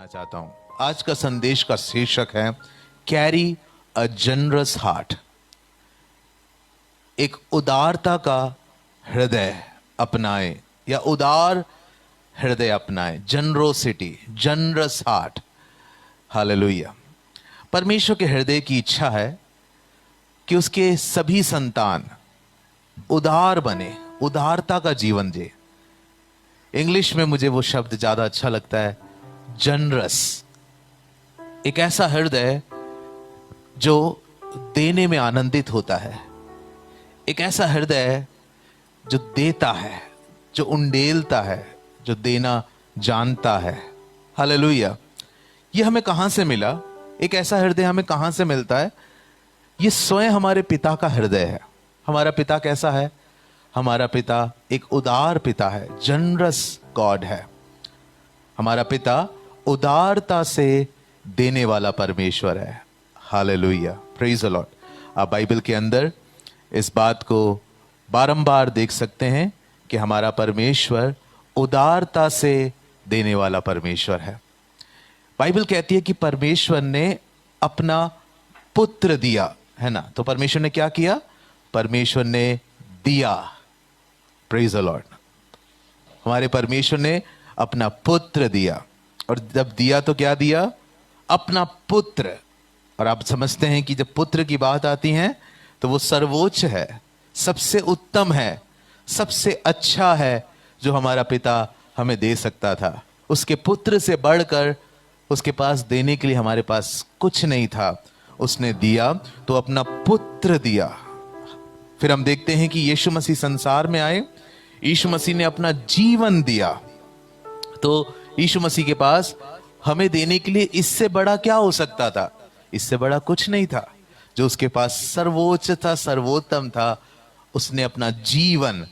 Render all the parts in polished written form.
करना चाहता हूं। आज का संदेश का शीर्षक है कैरी अ जनरस हार्ट। एक उदारता का हृदय अपनाए या उदार हृदय अपनाए। Generosity, generous heart. हालेलुया। परमेश्वर के हृदय की इच्छा है कि उसके सभी संतान उदार बने, उदारता का जीवन जिए। इंग्लिश में मुझे वो शब्द ज्यादा अच्छा लगता है, जनरस। एक ऐसा हृदय जो देने में आनंदित होता है, एक ऐसा हृदय जो देता है, जो उंडेलता है, जो देना जानता है। हालेलुया। ये हमें कहां से मिला? एक ऐसा हृदय हमें कहां से मिलता है? ये स्वयं हमारे पिता का हृदय है। हमारा पिता कैसा है? हमारा पिता एक उदार पिता है, जनरस गॉड है। हमारा पिता उदारता से देने वाला परमेश्वर है। Hallelujah, praise the Lord. आप बाइबल के अंदर इस बात को बारंबार देख सकते हैं कि हमारा परमेश्वर उदारता से देने वाला परमेश्वर है। बाइबल कहती है कि परमेश्वर ने अपना पुत्र दिया, है ना? तो परमेश्वर ने क्या किया? परमेश्वर ने दिया। Praise the Lord. हमारे परमेश्वर ने अपना पुत्र दिया, और जब दिया तो क्या दिया? अपना पुत्र। और आप समझते हैं कि जब पुत्र की बात आती है तो वो सर्वोच्च है, सबसे उत्तम है, सबसे अच्छा है जो हमारा पिता हमें दे सकता था। उसके पुत्र से बढ़कर उसके पास देने के लिए हमारे पास कुछ नहीं था। उसने दिया तो अपना पुत्र दिया। फिर हम देखते हैं कि यीशु मसीह संसार में आए, यीशु मसीह ने अपना जीवन दिया। तो यीशु मसीह के पास हमें देने के लिए इससे बड़ा क्या हो सकता था? इससे बड़ा कुछ नहीं था। जो उसके पास सर्वोच्च था, सर्वोत्तम था, उसने अपना जीवन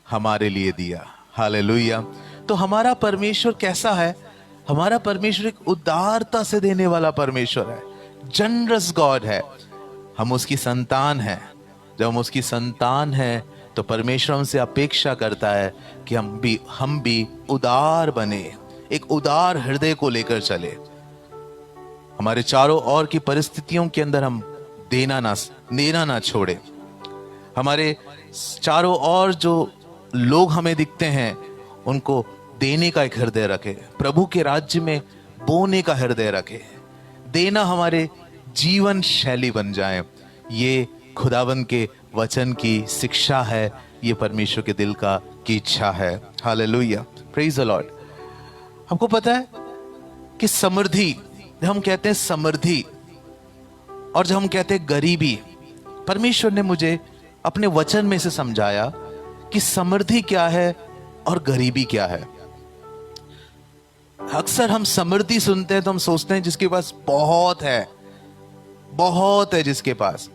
हमारे लिए दिया। हालेलुया। तो हमारा परमेश्वर कैसा है? हमारा परमेश्वर एक उदारता से देने वाला परमेश्वर है, जनरस गॉड है। हम उसकी संतान हैं। जब हम उसकी संतान हैं तो परमेश्वर हमसे अपेक्षा करता है कि हम भी उदार बने, एक उदार हृदय को लेकर चले। हमारे चारों ओर की परिस्थितियों के अंदर हम देना ना छोड़े। हमारे चारों ओर जो लोग हमें दिखते हैं उनको देने का एक हृदय रखे। प्रभु के राज्य में बोने का हृदय रखे। देना हमारे जीवन शैली बन जाए। ये खुदावंद के वचन की शिक्षा है, ये परमेश्वर के दिल की इच्छा है। Hallelujah, praise the Lord. हमको पता है कि समृद्धि, जब हम कहते हैं समृद्धि और जब हम कहते हैं गरीबी, परमेश्वर ने मुझे अपने वचन में से समझाया कि समृद्धि क्या है और गरीबी क्या है। अक्सर हम समृद्धि सुनते हैं तो हम सोचते हैं जिसके पास बहुत है, बहुत है जिसके पास।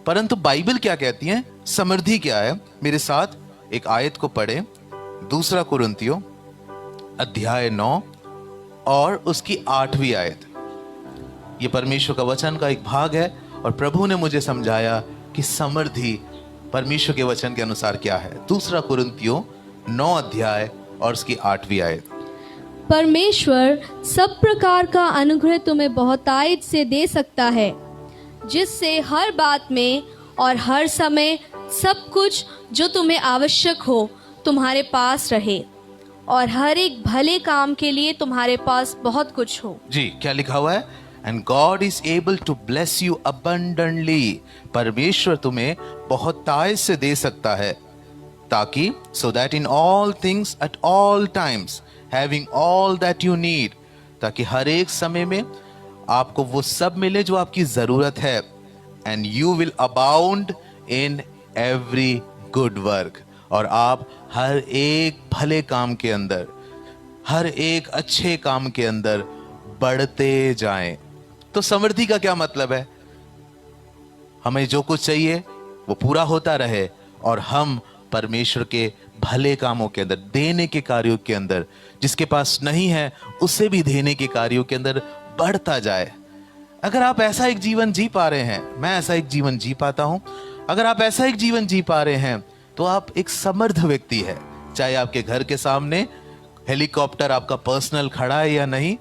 परंतु बाइबल क्या कहती है? समृद्धि क्या है? मेरे साथ एक आयत को पढ़ें, 2 कुरिन्थियों अध्याय 9 और उसकी 8वीं आयत। यह परमेश्वर का वचन का एक भाग है और प्रभु ने मुझे समझाया कि समृद्धि परमेश्वर के वचन के अनुसार क्या है। 2 कुरिन्थियों 9 अध्याय और उसकी 8वीं आयत। परमेश्वर सब प्रकार का अनुग्रह तुम्हें बहुतायत से दे सकता है, जिससे हर बात में और हर समय सब कुछ जो तुम्हें आवश्यक हो तुम्हारे पास रहे, और हर एक भले काम के लिए तुम्हारे पास बहुत कुछ हो। जी, क्या लिखा हुआ है? And God is able to bless you abundantly. परमेश्वर तुम्हें बहुतायत से दे सकता है, ताकि so that in all things at all times having all that you need, ताकि हर एक समय में आपको वो सब मिले जो आपकी जरूरत है। And you will abound in every good work, और आप हर एक भले काम के अंदर, हर एक अच्छे काम के अंदर बढ़ते जाएं। तो समृद्धि का क्या मतलब है? हमें जो कुछ चाहिए वो पूरा होता रहे और हम परमेश्वर के भले कामों के अंदर, देने के कार्यों के अंदर, जिसके पास नहीं है उसे भी देने के कार्यों के अंदर बढ़ता जाए। अगर आप ऐसा एक जीवन जी पा रहे हैं, मैं ऐसा एक जीवन जी पाता हूं, अगर आप ऐसा एक जीवन जी पा रहे हैं तो आप एक समृद्ध व्यक्ति है। चाहे आपके घर के सामने हेलीकॉप्टर आपका पर्सनल खड़ा है या नहीं,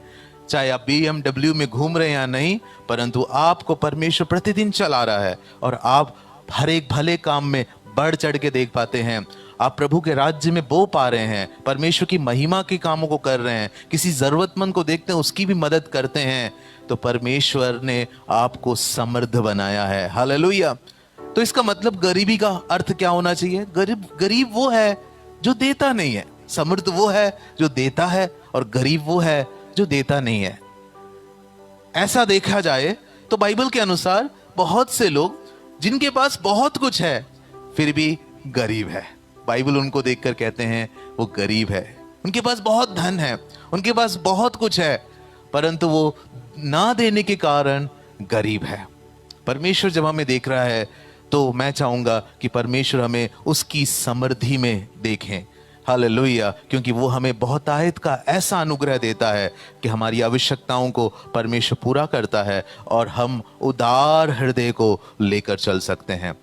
चाहे आप BMW में घूम रहे हैं या नहीं, परंतु आपको परमेश्वर प्रतिदिन चला रहा है और आप हर एक भले काम में बढ़ चढ़ के देख पाते हैं। आप प्रभु के राज्य में बो पा रहे हैं, परमेश्वर की महिमा के कामों को कर रहे हैं, किसी जरूरतमंद को देखते हैं उसकी भी मदद करते हैं, तो परमेश्वर ने आपको समृद्ध बनाया है। हालेलुया। तो इसका मतलब गरीबी का अर्थ क्या होना चाहिए? गरीब वो है जो देता नहीं है, समृद्ध वो है जो देता है, और गरीब वो है जो देता नहीं है। ऐसा देखा जाए तो बाइबल के अनुसार बहुत से लोग जिनके पास बहुत कुछ है फिर भी गरीब है, बाइबल उनको देखकर कहते हैं वो गरीब है। उनके पास बहुत धन है, उनके पास बहुत कुछ है, परंतु वो ना देने के कारण गरीब है। परमेश्वर जब हमें देख रहा है तो मैं चाहूंगा कि परमेश्वर हमें उसकी समृद्धि में देखें। हालेलुया। क्योंकि वो हमें बहुतायत का ऐसा अनुग्रह देता है कि हमारी आवश्यकताओं को परमेश्वर पूरा करता है और हम उदार हृदय को लेकर चल सकते हैं।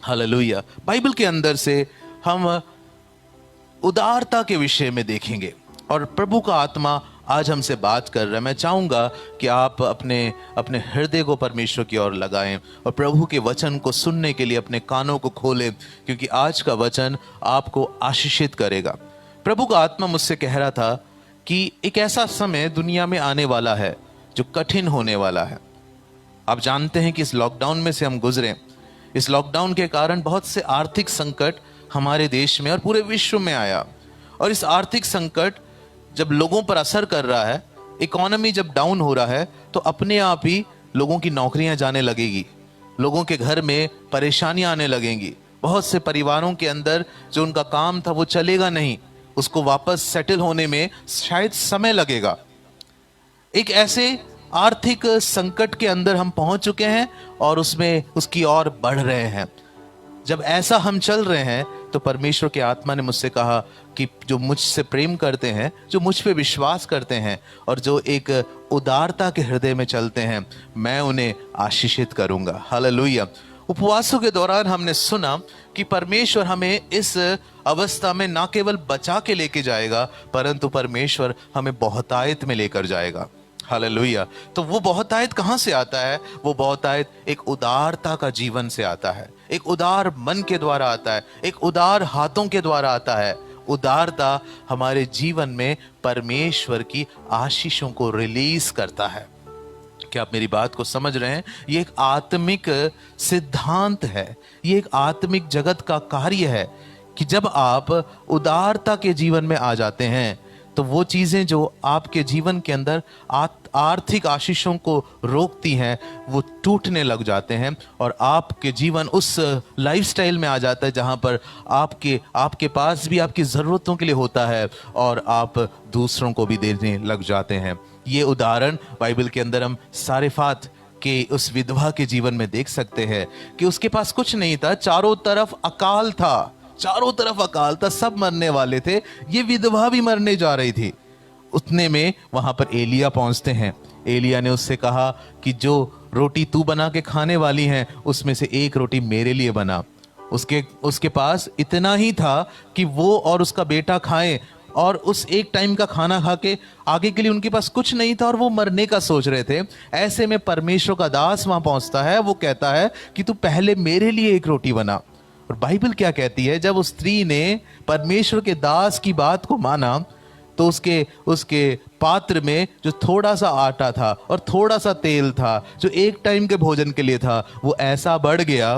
हालेलुया। बाइबल के अंदर से हम उदारता के विषय में देखेंगे और प्रभु का आत्मा आज हमसे बात कर रहा है। मैं चाहूंगा कि आप अपने हृदय को परमेश्वर की ओर लगाएं और प्रभु के वचन को सुनने के लिए अपने कानों को खोलें, क्योंकि आज का वचन आपको आशीषित करेगा। प्रभु का आत्मा मुझसे कह रहा था कि एक ऐसा समय दुनिया में आने वाला है जो कठिन होने वाला है। आप जानते हैं कि इस लॉकडाउन में से हम गुजरे, इस लॉकडाउन के कारण बहुत से आर्थिक संकट हमारे देश में और पूरे विश्व में आया, और इस आर्थिक संकट जब लोगों पर असर कर रहा है, इकोनॉमी जब डाउन हो रहा है, तो अपने आप ही लोगों की नौकरियां जाने लगेगी, लोगों के घर में परेशानियां आने लगेंगी। बहुत से परिवारों के अंदर जो उनका काम था वो चलेगा नहीं, उसको वापस सेटल होने में शायद समय लगेगा। एक ऐसे आर्थिक संकट के अंदर हम पहुंच चुके हैं और उसमें उसकी ओर बढ़ रहे हैं। जब ऐसा हम चल रहे हैं तो परमेश्वर के आत्मा ने मुझसे कहा कि जो मुझसे प्रेम करते हैं, जो मुझ पे विश्वास करते हैं और जो एक उदारता के हृदय में चलते हैं, मैं उन्हें आशीषित करूंगा। हालेलुया। उपवासों के दौरान हमने सुना कि परमेश्वर हमें इस अवस्था में ना केवल बचा के लेके जाएगा, परंतु परमेश्वर हमें बहुतायत में लेकर जाएगा। हालेलुया। तो वो बहुतायत कहाँ से आता है? वो बहुतायत एक उदारता का जीवन से आता है, एक उदार मन के द्वारा आता है, एक उदार हाथों के द्वारा आता है। उदारता हमारे जीवन में परमेश्वर की आशीषों को रिलीज करता है। क्या आप मेरी बात को समझ रहे हैं? ये एक आत्मिक सिद्धांत है, ये एक आत्मिक जगत का कार्य है कि जब आप उदारता के जीवन में आ जाते हैं तो वो चीजें जो आपके जीवन के अंदर आर्थिक आशीषों को रोकती हैं वो टूटने लग जाते हैं और आपके जीवन उस लाइफस्टाइल में आ जाता है जहां पर आपके पास भी आपकी ज़रूरतों के लिए होता है और आप दूसरों को भी देने लग जाते हैं। ये उदाहरण बाइबल के अंदर हम सारेफात के उस विधवा के जीवन में देख सकते हैं कि उसके पास कुछ नहीं था, चारों तरफ अकाल था, चारों तरफ अकाल था, सब मरने वाले थे, ये विधवा भी मरने जा रही थी। उतने में वहां पर एलिया पहुंचते हैं। एलिया ने उससे कहा कि जो रोटी तू बना के खाने वाली है उसमें से एक रोटी मेरे लिए बना। उसके पास इतना ही था कि वो और उसका बेटा खाएं, और उस एक टाइम का खाना खा के आगे के लिए उनके पास कुछ नहीं था और वो मरने का सोच रहे थे। ऐसे में परमेश्वर का दास वहां पहुंचता है, वो कहता है कि तू पहले मेरे लिए एक रोटी बना। और बाइबल क्या कहती है? जब उस स्त्री ने परमेश्वर के दास की बात को माना तो उसके पात्र में जो थोड़ा सा आटा था और थोड़ा सा तेल था, जो एक टाइम के भोजन के लिए था, वो ऐसा बढ़ गया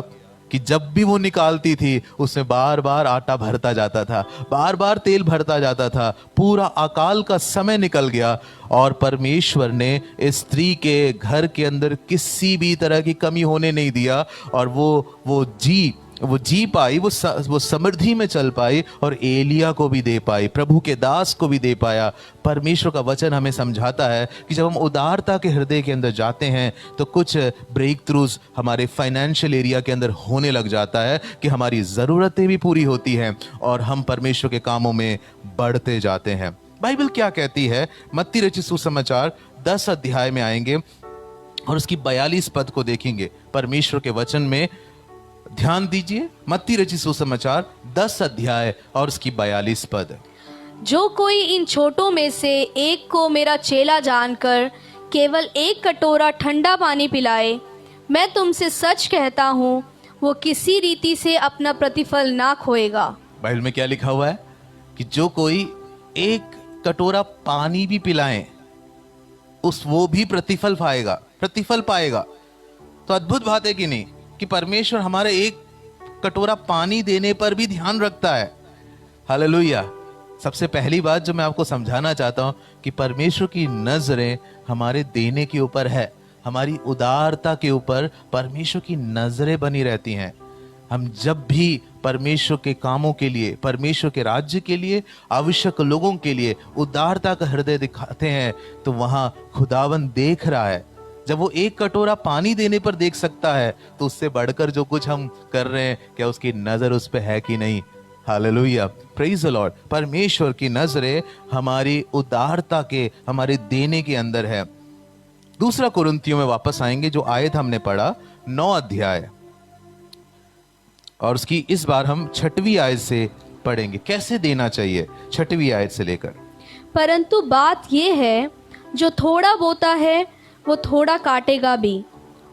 कि जब भी वो निकालती थी उसमें बार बार आटा भरता जाता था, बार बार तेल भरता जाता था। पूरा अकाल का समय निकल गया और परमेश्वर ने इस स्त्री के घर के अंदर किसी भी तरह की कमी होने नहीं दिया और वो जी पाई, वो समृद्धि में चल पाई और एलिया को भी दे पाई, प्रभु के दास को भी दे पाया। परमेश्वर का वचन हमें समझाता है कि जब हम उदारता के हृदय के अंदर जाते हैं तो कुछ ब्रेक थ्रूज हमारे फाइनेंशियल एरिया के अंदर होने लग जाता है कि हमारी ज़रूरतें भी पूरी होती हैं और हम परमेश्वर के कामों में बढ़ते जाते हैं। बाइबल क्या कहती है? मत्ती रचित सुसमाचार 10 अध्याय में आएंगे और उसकी 42 पद को देखेंगे। परमेश्वर के वचन में ध्यान दीजिए। मत्ती रचित सुसमाचार 10 अध्याय और उसकी 42 पद। जो कोई इन छोटों में से एक को मेरा चेला जानकर केवल एक कटोरा ठंडा पानी पिलाए, मैं तुमसे सच कहता हूँ वो किसी रीति से अपना प्रतिफल ना खोएगा। बाइबल में क्या लिखा हुआ है कि जो कोई एक कटोरा पानी भी पिलाए वो भी प्रतिफल पाएगा। तो अद्भुत बात है कि नहीं कि परमेश्वर हमारे एक कटोरा पानी देने पर भी ध्यान रखता है। हालेलुया। सबसे पहली बात जो मैं आपको समझाना चाहता हूं कि परमेश्वर की नजरें हमारे देने के ऊपर है, हमारी उदारता के ऊपर परमेश्वर की नजरें बनी रहती हैं। हम जब भी परमेश्वर के कामों के लिए, परमेश्वर के राज्य के लिए, आवश्यक लोगों के लिए उदारता का हृदय दिखाते हैं तो वहां खुदावन देख रहा है। जब वो एक कटोरा पानी देने पर देख सकता है तो उससे बढ़कर जो कुछ हम कर रहे हैं, क्या उसकी नजर उस पर है कि नहीं? Hallelujah, praise the Lord. परमेश्वर की नजरें हमारी उदारता के, हमारे देने के अंदर है। दूसरा कुरिन्थियों में वापस आएंगे, जो आयत हमने पढ़ा 9 अध्याय, और उसकी इस बार हम 6वीं आयत से पढ़ेंगे कैसे देना चाहिए, 6वीं आयत से लेकर। परंतु बात यह है, जो थोड़ा बोता है वो थोड़ा काटेगा भी,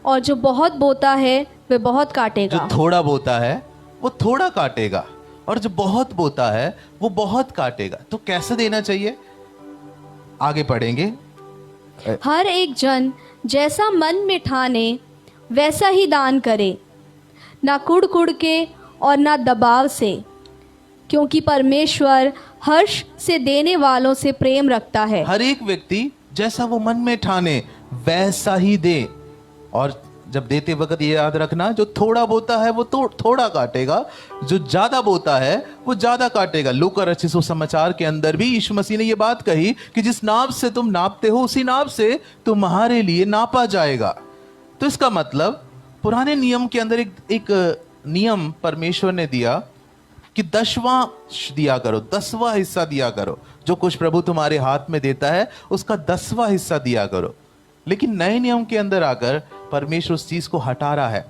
और जो बहुत बोता है वह बहुत काटेगा। जो थोड़ा बोता है वो थोड़ा काटेगा, और जो बहुत बोता है वो बहुत काटेगा। तो कैसे देना चाहिए, आगे पढ़ेंगे। हर एक जन जैसा मन में ठाने वैसा ही दान करे, ना कुड़ कुड़ के और ना दबाव से, क्योंकि परमेश्वर हर्ष से देने वालों से प्रेम रखता है। हर एक व्यक्ति जैसा वो मन में ठाने वैसा ही दे, और जब देते वक्त ये याद रखना, जो थोड़ा बोता है वो थोड़ा काटेगा, जो ज्यादा बोता है वो ज्यादा काटेगा। लूका रचित सुसमाचार के अंदर भी यीशु मसीह ने ये बात कही कि जिस नाप से तुम नापते हो उसी नाप से तुम्हारे लिए नापा जाएगा। तो इसका मतलब पुराने नियम के अंदर एक नियम परमेश्वर ने दिया कि 10वां दिया करो, 10वां हिस्सा दिया करो। जो कुछ प्रभु तुम्हारे हाथ में देता है उसका 10वां हिस्सा दिया करो। लेकिन नए नियम के अंदर आकर परमेश्वर उस चीज को हटा रहा है,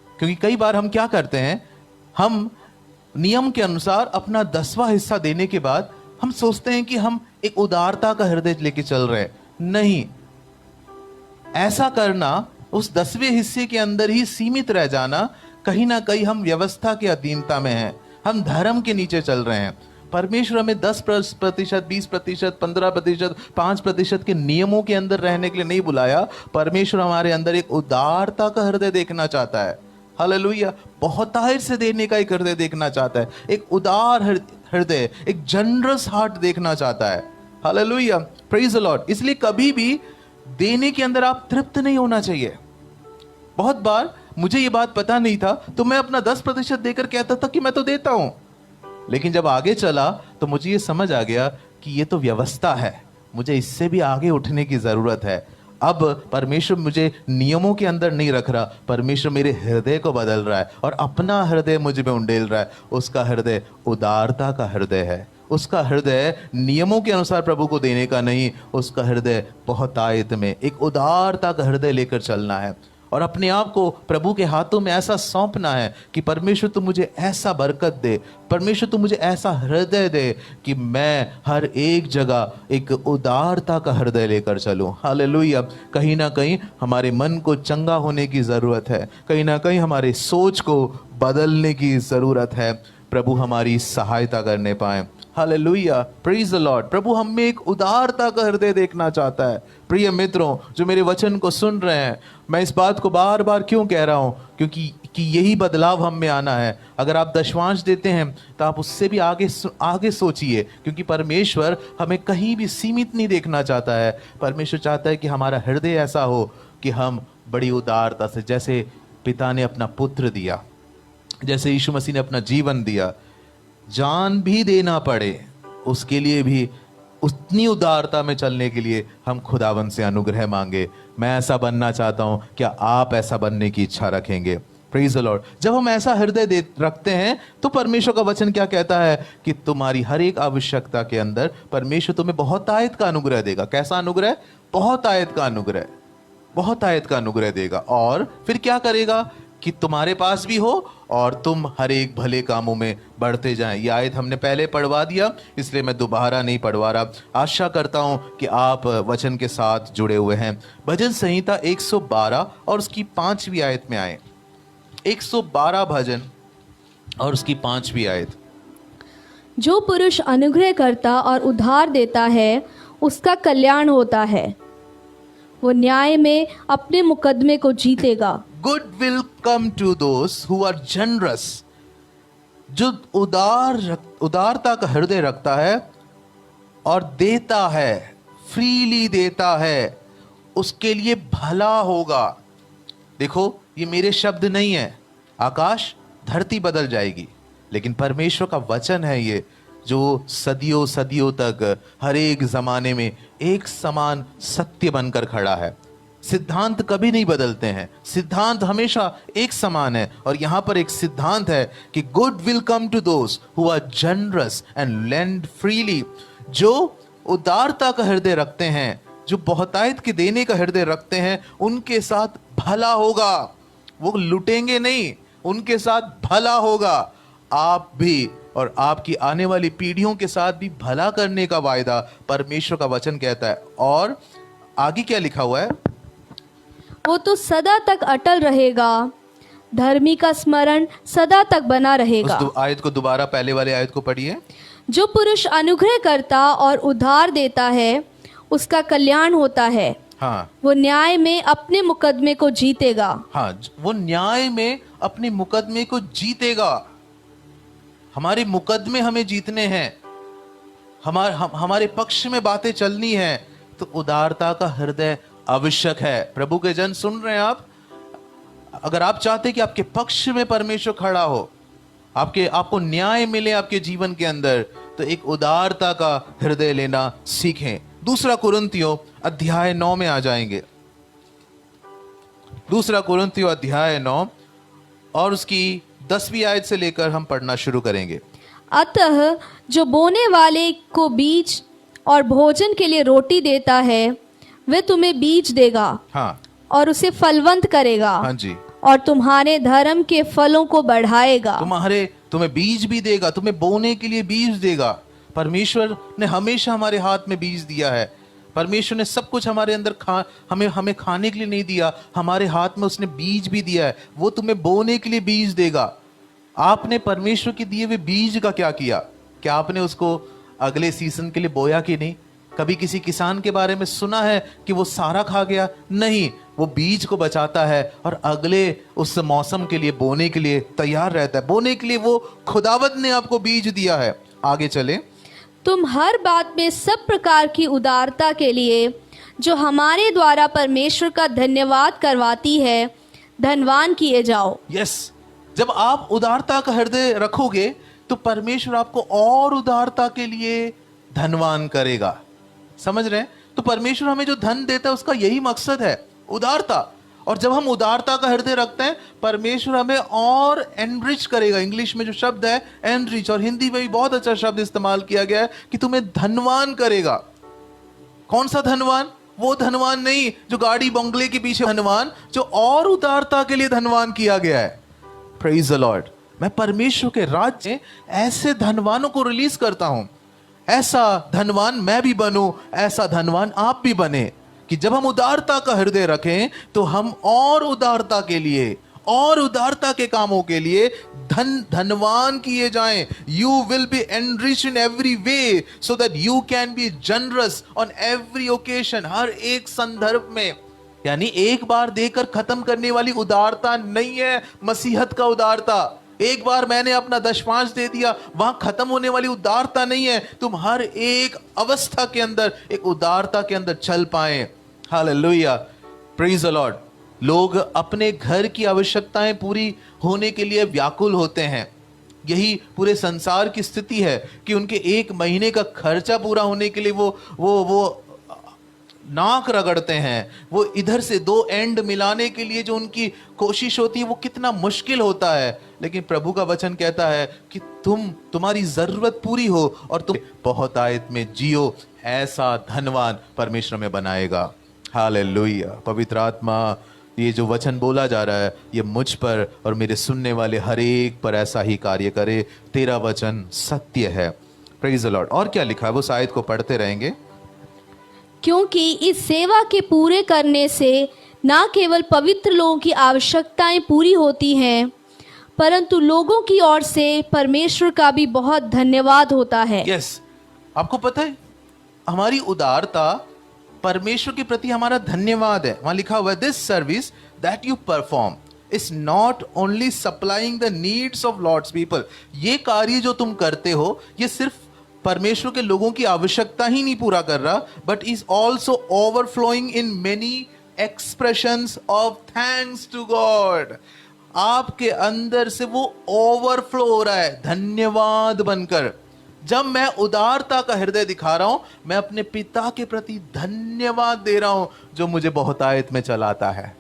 क्योंकि कई बार हम क्या करते हैं, हम नियम के अनुसार अपना 10वां हिस्सा देने के बाद हम सोचते हैं कि हम एक उदारता का हृदय लेके चल रहे हैं। नहीं, ऐसा करना, उस 10वें हिस्से के अंदर ही सीमित रह जाना, कहीं ना कहीं हम व्यवस्था के अधीनता में हैं, हम धर्म के नीचे चल रहे हैं। परमेश्वर हमें 10%, 20%, 15%, 5% के नियमों के अंदर रहने के लिए नहीं बुलाया। परमेश्वर हमारे अंदर एक उदारता का हृदय देखना चाहता है। हालेलुया, बहुतायत से देने का एक हृदय देखना चाहता है, एक उदार हृदय, एक जनरस हार्ट देखना चाहता है। Hallelujah, praise the Lord. इसलिए कभी भी देने के अंदर आप तृप्त नहीं होना चाहिए। बहुत बार मुझे ये बात पता नहीं था तो मैं अपना 10% देकर कहता था कि मैं तो देता हूं, लेकिन जब आगे चला तो मुझे ये समझ आ गया कि ये तो व्यवस्था है, मुझे इससे भी आगे उठने की जरूरत है। अब परमेश्वर मुझे नियमों के अंदर नहीं रख रहा, परमेश्वर मेरे हृदय को बदल रहा है और अपना हृदय मुझ में उंडेल रहा है। उसका हृदय उदारता का हृदय है, उसका हृदय नियमों के अनुसार प्रभु को देने का नहीं, उसका हृदय बहुतायत में एक उदारता का हृदय लेकर चलना है और अपने आप को प्रभु के हाथों में ऐसा सौंपना है कि परमेश्वर तू मुझे ऐसा बरकत दे, परमेश्वर तू मुझे ऐसा हृदय दे कि मैं हर एक जगह एक उदारता का हृदय लेकर चलूं। हालेलुया। कहीं ना कहीं हमारे मन को चंगा होने की ज़रूरत है, कहीं ना कहीं हमारे सोच को बदलने की ज़रूरत है। प्रभु हमारी सहायता करने पाए। Hallelujah, praise the lord. प्रभु हम में एक उदारता का हृदय देखना चाहता है। प्रिय मित्रों जो मेरे वचन को सुन रहे हैं, मैं इस बात को बार बार क्यों कह रहा हूं, क्योंकि यही बदलाव हम में आना है। अगर आप दशवांश देते हैं तो आप उससे भी आगे सोचिए, क्योंकि परमेश्वर हमें कहीं भी सीमित नहीं देखना चाहता है। परमेश्वर चाहता है कि हमारा हृदय ऐसा हो कि हम बड़ी उदारता से, जैसे पिता ने अपना पुत्र दिया, जैसे यीशु मसीह ने अपना जीवन दिया, जान भी देना पड़े उसके लिए भी उतनी उदारता में चलने के लिए हम खुदावन से अनुग्रह मांगे। मैं ऐसा बनना चाहता हूं, क्या आप ऐसा बनने की इच्छा रखेंगे? Praise the Lord. जब हम ऐसा हृदय रखते हैं तो परमेश्वर का वचन क्या कहता है कि तुम्हारी हर एक आवश्यकता के अंदर परमेश्वर तुम्हें बहुतायत का अनुग्रह देगा। कैसा अनुग्रह? बहुतायत का अनुग्रह, बहुतायत का अनुग्रह देगा। और फिर क्या करेगा कि तुम्हारे पास भी हो और तुम हर एक भले कामों में बढ़ते जाएं। ये आयत हमने पहले पढ़वा दिया, इसलिए मैं दोबारा नहीं पढ़वा रहा। आशा करता हूं कि आप वचन के साथ जुड़े हुए हैं। भजन संहिता 112 और उसकी 5वीं आयत में आए। 112 भजन और उसकी 5वीं आयत। जो पुरुष अनुग्रह करता और उधार देता है उसका कल्याण होता है, वो न्याय में अपने मुकदमे को जीतेगा। Good will come to those who are generous. जो उदारता का हृदय रखता है और देता है, फ्रीली देता है, उसके लिए भला होगा। देखो, ये मेरे शब्द नहीं है। आकाश धरती बदल जाएगी, लेकिन परमेश्वर का वचन है ये, जो सदियों सदियों तक हर एक जमाने में एक समान सत्य बनकर खड़ा है। सिद्धांत कभी नहीं बदलते हैं, सिद्धांत हमेशा एक समान है। और यहां पर एक सिद्धांत है कि good will come to those who are generous and lend freely. जो उदारता का हृदय रखते हैं, जो बहुतायत के देने का हृदय रखते हैं, उनके साथ भला होगा। वो लुटेंगे नहीं, उनके साथ भला होगा। आप भी और आपकी आने वाली पीढ़ियों के साथ भी भला करने का वायदा परमेश्वर का वचन कहता है। और आगे क्या लिखा हुआ है? वो तो सदा तक अटल रहेगा, धर्मी का स्मरण सदा तक बना रहेगा। उस आयत को दोबारा, पहले वाले आयत को पढ़िए। जो पुरुष अनुग्रह करता और उधार देता है उसका कल्याण होता है, हाँ, वो न्याय में अपने मुकदमे को जीतेगा। हाँ, वो न्याय में अपने मुकदमे को जीतेगा। हमारे मुकदमे हमें जीतने हैं, हमारे पक्ष में बातें चलनी है, तो उदारता का हृदय आवश्यक है। प्रभु के जन सुन रहे हैं आप? अगर आप चाहते कि आपके पक्ष में परमेश्वर खड़ा हो, आपको न्याय मिले आपके जीवन के अंदर, तो एक उदारता का हृदय लेना सीखें। दूसरा कुरिन्थियों अध्याय 9 में आ जाएंगे। दूसरा कुरिन्थियों अध्याय 9 और उसकी 10वीं आयत से लेकर हम पढ़ना शुरू करेंगे। अतः जो बोने वाले को बीज और भोजन के लिए रोटी देता है, वह तुम्हें बीज देगा, हाँ, और उसे फलवंत करेगा, हाँ जी, और तुम्हारे धर्म के फलों को बढ़ाएगा। तुम्हें बीज भी देगा, तुम्हें बोने के लिए बीज देगा। परमेश्वर ने हमेशा हमारे हाथ में बीज दिया है। परमेश्वर ने सब कुछ हमारे अंदर हमें खाने के लिए नहीं दिया, हमारे हाथ में उसने बीज भी दिया है। वो तुम्हें बोने के लिए बीज देगा। आपने परमेश्वर के दिए हुए बीज का क्या किया? क्या आपने उसको अगले सीजन के लिए बोया कि नहीं? कभी किसी किसान के बारे में सुना है कि वो सारा खा गया? नहीं, वो बीज को बचाता है और अगले उस मौसम के लिए बोने के लिए तैयार रहता है। बोने के लिए वो खुदावंद ने आपको बीज दिया है। आगे चले। तुम हर बात में सब प्रकार की उदारता के लिए, जो हमारे द्वारा परमेश्वर का धन्यवाद करवाती है, धनवान किए जाओ। यस, जब आप उदारता का हृदय रखोगे तो परमेश्वर आपको और उदारता के लिए धनवान करेगा। समझ रहे हैं? तो परमेश्वर हमें जो धन देता है उसका यही मकसद है, उदारता। और जब हम उदारता का हृदय रखते हैं, परमेश्वर हमें और एनरिच करेगा। इंग्लिश में जो शब्द है एनरिच, और हिंदी में भी बहुत अच्छा शब्द इस्तेमाल किया गया है कि तुम्हें धनवान करेगा। कौन सा धनवान? वो धनवान नहीं जो गाड़ी बंगले के पीछे धनवान, जो और उदारता के लिए धनवान किया गया है। Praise the Lord. मैं परमेश्वर के राज्य में ऐसे धनवानों को रिलीज करता हूं। ऐसा धनवान मैं भी बनूं, ऐसा धनवान आप भी बने, कि जब हम उदारता का हृदय रखें तो हम और उदारता के लिए, और उदारता के कामों के लिए धनवान किए जाएं। You will be enrich in every way so that you can be generous on every occasion. हर एक संदर्भ में। यानी एक बार देकर खत्म करने वाली उदारता नहीं है मसीहत का उदारता। एक बार मैंने अपना 10-5 दे दिया, वहां खत्म होने वाली उदारता नहीं है। तुम हर एक अवस्था के अंदर एक उदारता के अंदर चल पाए। Hallelujah, praise the Lord. लोग अपने घर की आवश्यकताएं पूरी होने के लिए व्याकुल होते हैं। यही पूरे संसार की स्थिति है कि उनके 1 महीने का खर्चा पूरा होने के लिए वो नाक रगड़ते हैं। वो इधर से 2 एंड मिलाने के लिए जो उनकी कोशिश होती है, वो कितना मुश्किल होता है। लेकिन प्रभु का वचन कहता है कि तुम्हारी जरूरत पूरी हो और तुम बहुतायत में जियो, ऐसा धनवान परमेश्वर में बनाएगा। हालेलुया। पवित्र आत्मा ये जो वचन बोला जा रहा है ये मुझ पर और मेरे सुनने वाले हर एक पर ऐसा ही कार्य करे। तेरा वचन सत्य है। Praise the Lord. और क्या लिखा है वो शायद को पढ़ते रहेंगे। क्योंकि इस सेवा के पूरे करने से न केवल पवित्र लोगों की आवश्यकताएं पूरी होती हैं, परंतु लोगों की ओर से परमेश्वर का भी बहुत धन्यवाद होता है। यस, आपको पता है हमारी उदारता परमेश्वर के प्रति हमारा धन्यवाद है। वहां लिखा हुआ है this service that you perform is not only supplying the needs of Lord's people. ये कार्य जो तुम करते हो ये सिर्फ परमेश्वर के लोगों की आवश्यकता ही नहीं पूरा कर रहा, but is also overflowing in many expressions of thanks to God. आपके अंदर से वो ओवरफ्लो हो रहा है धन्यवाद बनकर। जब मैं उदारता का हृदय दिखा रहा हूं, मैं अपने पिता के प्रति धन्यवाद दे रहा हूं जो मुझे बहुतायत में चलाता है।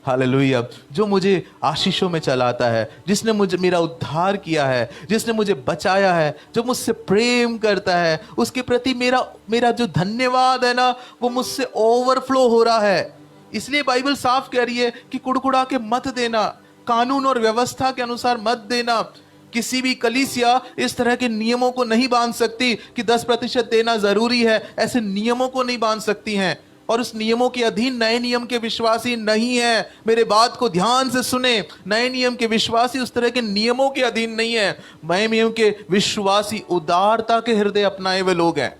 हालेलुया। जो मुझे आशीषों में चलाता है, जिसने मुझे मेरा उद्धार किया है, जिसने मुझे बचाया है, जो मुझसे प्रेम करता है, उसके प्रति मेरा जो धन्यवाद है ना वो मुझसे ओवरफ्लो हो रहा है। इसलिए बाइबल साफ कह रही है कि कुड़कुड़ा के मत देना, कानून और व्यवस्था के अनुसार मत देना। किसी भी कलीसिया इस तरह के नियमों को नहीं बांध सकती कि 10% देना जरूरी है, ऐसे नियमों को नहीं बांध सकती हैं। और उस नियमों के अधीन नए नियम के विश्वासी नहीं है। मेरे बात को ध्यान से सुने, नए नियम के विश्वासी उस तरह के नियमों के अधीन नहीं है। नए नियम के विश्वासी उदारता के हृदय अपनाए हुए लोग हैं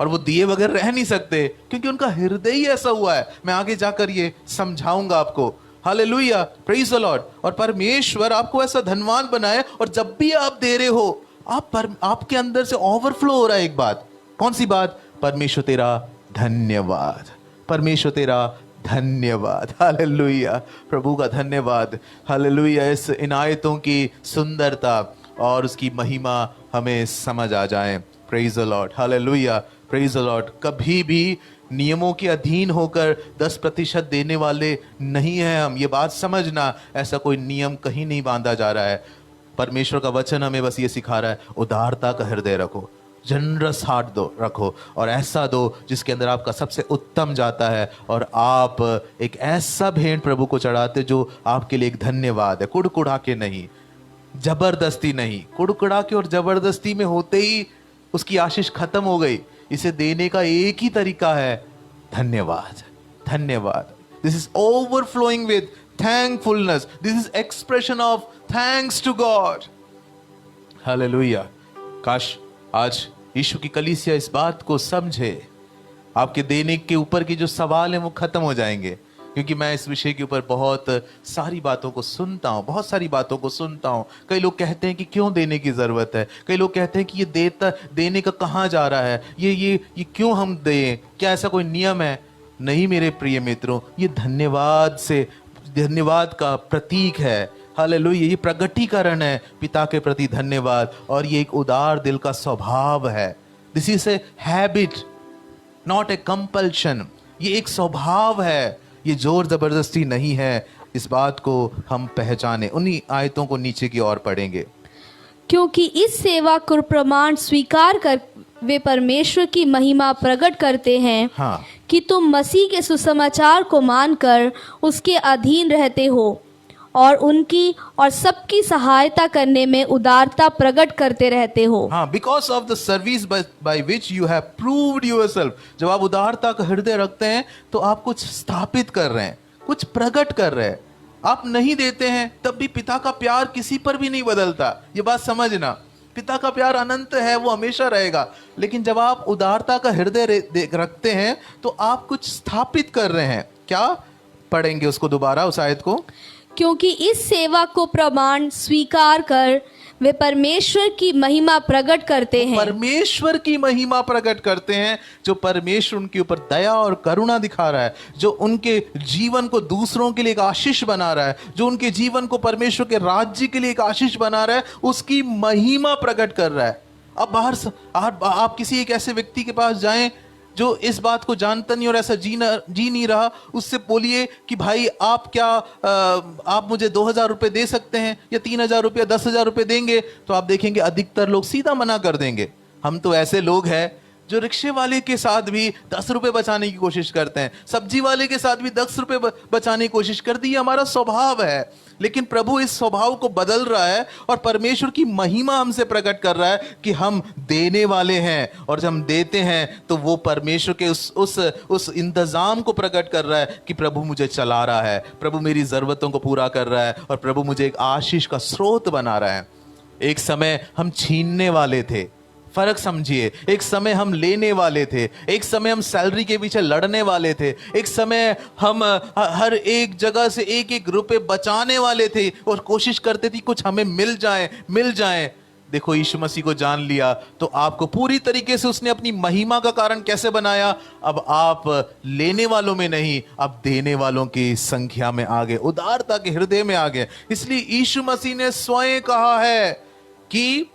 और वो दिए बगैर रह नहीं सकते क्योंकि उनका हृदय ही ऐसा हुआ है। मैं आगे जाकर ये समझाऊंगा आपको। Hallelujah, praise the Lord. और परमेश्वर आपको ऐसा धनवान बनाए और जब भी आप दे रहे हो आपके अंदर से ओवरफ्लो हो रहा है एक बात। कौन सी बात? परमेश्वर तेरा धन्यवाद, परमेश्वर तेरा धन्यवाद। हालेलुया, प्रभु का धन्यवाद। हालेलुया। इन आयतों की सुंदरता और उसकी महिमा हमें समझ आ जाए। Praise the Lord. Hallelujah, praise the Lord. कभी भी नियमों के अधीन होकर 10% देने वाले नहीं हैं हम। ये बात समझना, ऐसा कोई नियम कहीं नहीं बांधा जा रहा है। परमेश्वर का वचन हमें बस ये सिखा रहा है, उदारता का हृदय रखो, जनरस हार्ट दो रखो, और ऐसा दो जिसके अंदर आपका सबसे उत्तम जाता है और आप एक ऐसा भेंट प्रभु को चढ़ाते जो आपके लिए एक धन्यवाद है। कुड़कुड़ा के नहीं, जबरदस्ती नहीं। कुड़कुड़ा के और जबरदस्ती में होते ही उसकी आशीष खत्म हो गई। इसे देने का एक ही तरीका है, धन्यवाद, धन्यवाद। This is overflowing with thankfulness. This is expression of thanks to God. हालेलुया। काश आज यीशु की कलीसिया इस बात को समझे। आपके देने के ऊपर की जो सवाल हैं वो खत्म हो जाएंगे, क्योंकि मैं इस विषय के ऊपर बहुत सारी बातों को सुनता हूँ, बहुत सारी बातों को सुनता हूँ। कई लोग कहते हैं कि क्यों देने की ज़रूरत है, कई लोग कहते हैं कि ये देने का कहाँ जा रहा है, ये क्यों हम दें, क्या ऐसा कोई नियम है? नहीं मेरे प्रिय मित्रों, ये धन्यवाद का प्रतीक है। हालेलुया, ये प्रगटीकरण है पिता के प्रति धन्यवाद, और ये एक उदार दिल का स्वभाव है। This is a habit, not a compulsion. ये एक स्वभाव है, ये जोर जबरदस्ती नहीं है। इस बात को हम पहचाने। उन्हीं आयतों को नीचे की ओर पढ़ेंगे। क्योंकि इस सेवा को प्रमाण स्वीकार कर वे परमेश्वर की महिमा प्रकट करते हैं। हाँ। कि तुम मसीह के सुसमाचार को मानकर उसके अधीन रहते हो और उनकी और सबकी सहायता करने में उदारता प्रकट करते रहते हो। हाँ, because of the service by which you have proved yourself. जब आप उदारता का हृदय रखते हैं तो आप कुछ स्थापित कर रहे हैं, कुछ प्रकट कर रहे हैं। आप नहीं देते हैं तब भी पिता का प्यार किसी पर भी नहीं बदलता। ये बात समझना, पिता का प्यार अनंत है, वो हमेशा रहेगा। लेकिन जब आप उदारता का हृदय रखते हैं तो आप कुछ स्थापित कर रहे हैं। क्या पढ़ेंगे उसको दोबारा, उस आयत को? क्योंकि इस सेवा को प्रमाण स्वीकार कर वे परमेश्वर की महिमा प्रकट करते हैं। परमेश्वर की महिमा प्रकट करते हैं, जो परमेश्वर उनके ऊपर दया और करुणा दिखा रहा है, जो उनके जीवन को दूसरों के लिए एक आशीष बना रहा है, जो उनके जीवन को परमेश्वर के राज्य के लिए एक आशीष बना रहा है, उसकी महिमा प्रकट कर रहा है। अब बाहर आप किसी एक ऐसे व्यक्ति के पास जाएं जो इस बात को जानता नहीं और ऐसा जी नहीं रहा, उससे बोलिए कि भाई आप मुझे 2000 रुपये दे सकते हैं या 3000 रुपये, 10,000 रुपये देंगे, तो आप देखेंगे अधिकतर लोग सीधा मना कर देंगे। हम तो ऐसे लोग हैं जो रिक्शे वाले के साथ भी 10 रुपए बचाने की कोशिश करते हैं, सब्जी वाले के साथ भी 10 रुपए बचाने की कोशिश करती है, हमारा स्वभाव है। लेकिन प्रभु इस स्वभाव को बदल रहा है और परमेश्वर की महिमा हमसे प्रकट कर रहा है कि हम देने वाले हैं, और जब हम देते हैं तो वो परमेश्वर के उस इंतजाम को प्रकट कर रहा है कि प्रभु मुझे चला रहा है, प्रभु मेरी जरूरतों को पूरा कर रहा है, और प्रभु मुझे एक आशीष का स्रोत बना रहा है। एक समय हम छीनने वाले थे, फर्क समझिए। एक समय हम लेने वाले थे, एक समय हम सैलरी के पीछे लड़ने वाले थे, एक समय हम हर एक जगह से एक एक रुपए बचाने वाले थे और कोशिश करते थे कुछ हमें मिल जाए। देखो, यीशु मसीह को जान लिया तो आपको पूरी तरीके से उसने अपनी महिमा का कारण कैसे बनाया। अब आप लेने वालों में नहीं, आप देने वालों की संख्या में आ गए, उदारता के हृदय में आ गए। इसलिए यीशु मसीह ने स्वयं कहा है कि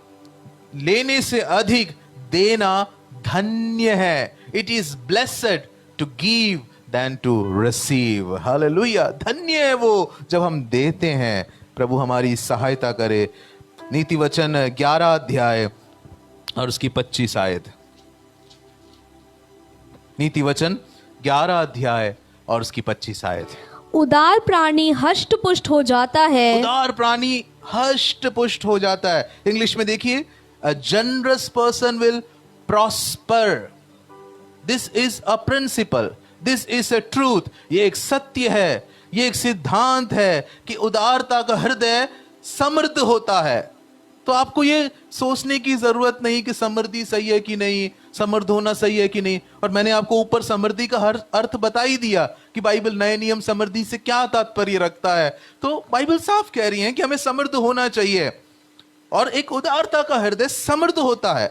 लेने से अधिक देना धन्य है। It is blessed to give then to receive. हालेलुया। धन्य है वो जब हम देते हैं। प्रभु हमारी सहायता करे। नीति वचन 11 अध्याय और उसकी 25 आयत। नीति वचन 11 अध्याय और उसकी 25 आयत। उदार प्राणी हष्ट पुष्ट हो जाता है। उदार प्राणी हष्ट पुष्ट हो जाता है। इंग्लिश में देखिए, a generous person will prosper. This is a principle. This is a truth. ये एक सत्य है, ये एक सिद्धांत है कि उदारता का हृदय समृद्ध होता है। तो आपको ये सोचने की जरूरत नहीं कि समृद्धि सही है कि नहीं, समृद्ध होना सही है कि नहीं। और मैंने आपको ऊपर समृद्धि का हर अर्थ बता ही दिया कि बाइबल नए नियम समृद्धि से क्या तात्पर्य रखता है। तो बाइबल साफ कह रही है कि हमें समृद्ध होना चाहिए, और एक उदारता का हृदय समृद्ध होता है।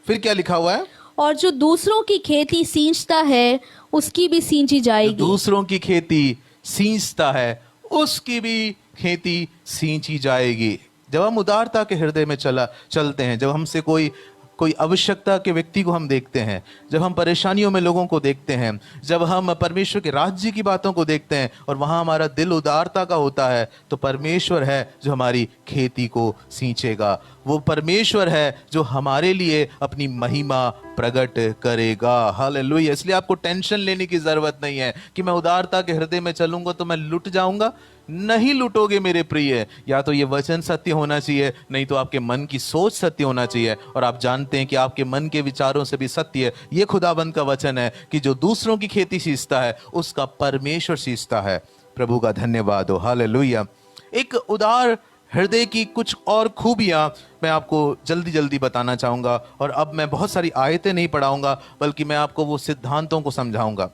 फिर क्या लिखा हुआ है? और जो दूसरों की खेती सींचता है उसकी भी सींची जाएगी। दूसरों की खेती सींचता है उसकी भी खेती सींची जाएगी। जब हम उदारता के हृदय में चलते हैं, जब हमसे कोई आवश्यकता के व्यक्ति को हम देखते हैं, जब हम परेशानियों में लोगों को देखते हैं, जब हम परमेश्वर के राज्य की बातों को देखते हैं और वहां हमारा दिल उदारता का होता है, तो परमेश्वर है जो हमारी खेती को सींचेगा। वो परमेश्वर है जो हमारे लिए अपनी महिमा प्रकट करेगा। हालेलुया। इसलिए आपको टेंशन लेने की जरूरत नहीं है कि मैं उदारता के हृदय में चलूंगा तो मैं लुट जाऊंगा। नहीं लुटोगे मेरे प्रिय। या तो ये वचन सत्य होना चाहिए, नहीं तो आपके मन की सोच सत्य होना चाहिए। और आप जानते हैं कि आपके मन के विचारों से भी सत्य ये खुदाबंद का वचन है कि जो दूसरों की खेती सींचता है उसका परमेश्वर सींचता है। प्रभु का धन्यवाद हो। हालेलुया। एक उदार हृदय की कुछ और खूबियां मैं आपको जल्दी जल्दी बताना चाहूंगा, और अब मैं बहुत सारी आयतें नहीं पढ़ाऊंगा बल्कि मैं आपको वो सिद्धांतों को समझाऊंगा।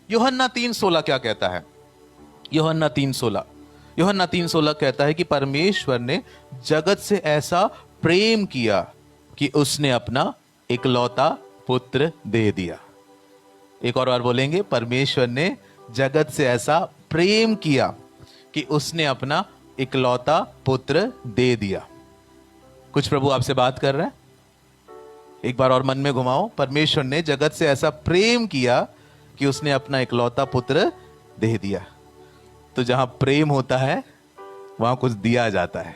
यूहन्ना 3:16 क्या कहता है? यूहन्ना 3:16 कहता है कि परमेश्वर ने जगत से ऐसा प्रेम किया कि उसने अपना इकलौता पुत्र दे दिया। एक और बार बोलेंगे, परमेश्वर ने जगत से ऐसा प्रेम किया कि उसने अपना इकलौता पुत्र दे दिया। कुछ प्रभु आपसे बात कर रहे हैं? एक बार और मन में घुमाओ। परमेश्वर ने जगत से ऐसा प्रेम किया कि उसने अपना इकलौता पुत्र दे दिया। तो जहां प्रेम होता है वहां कुछ दिया जाता है।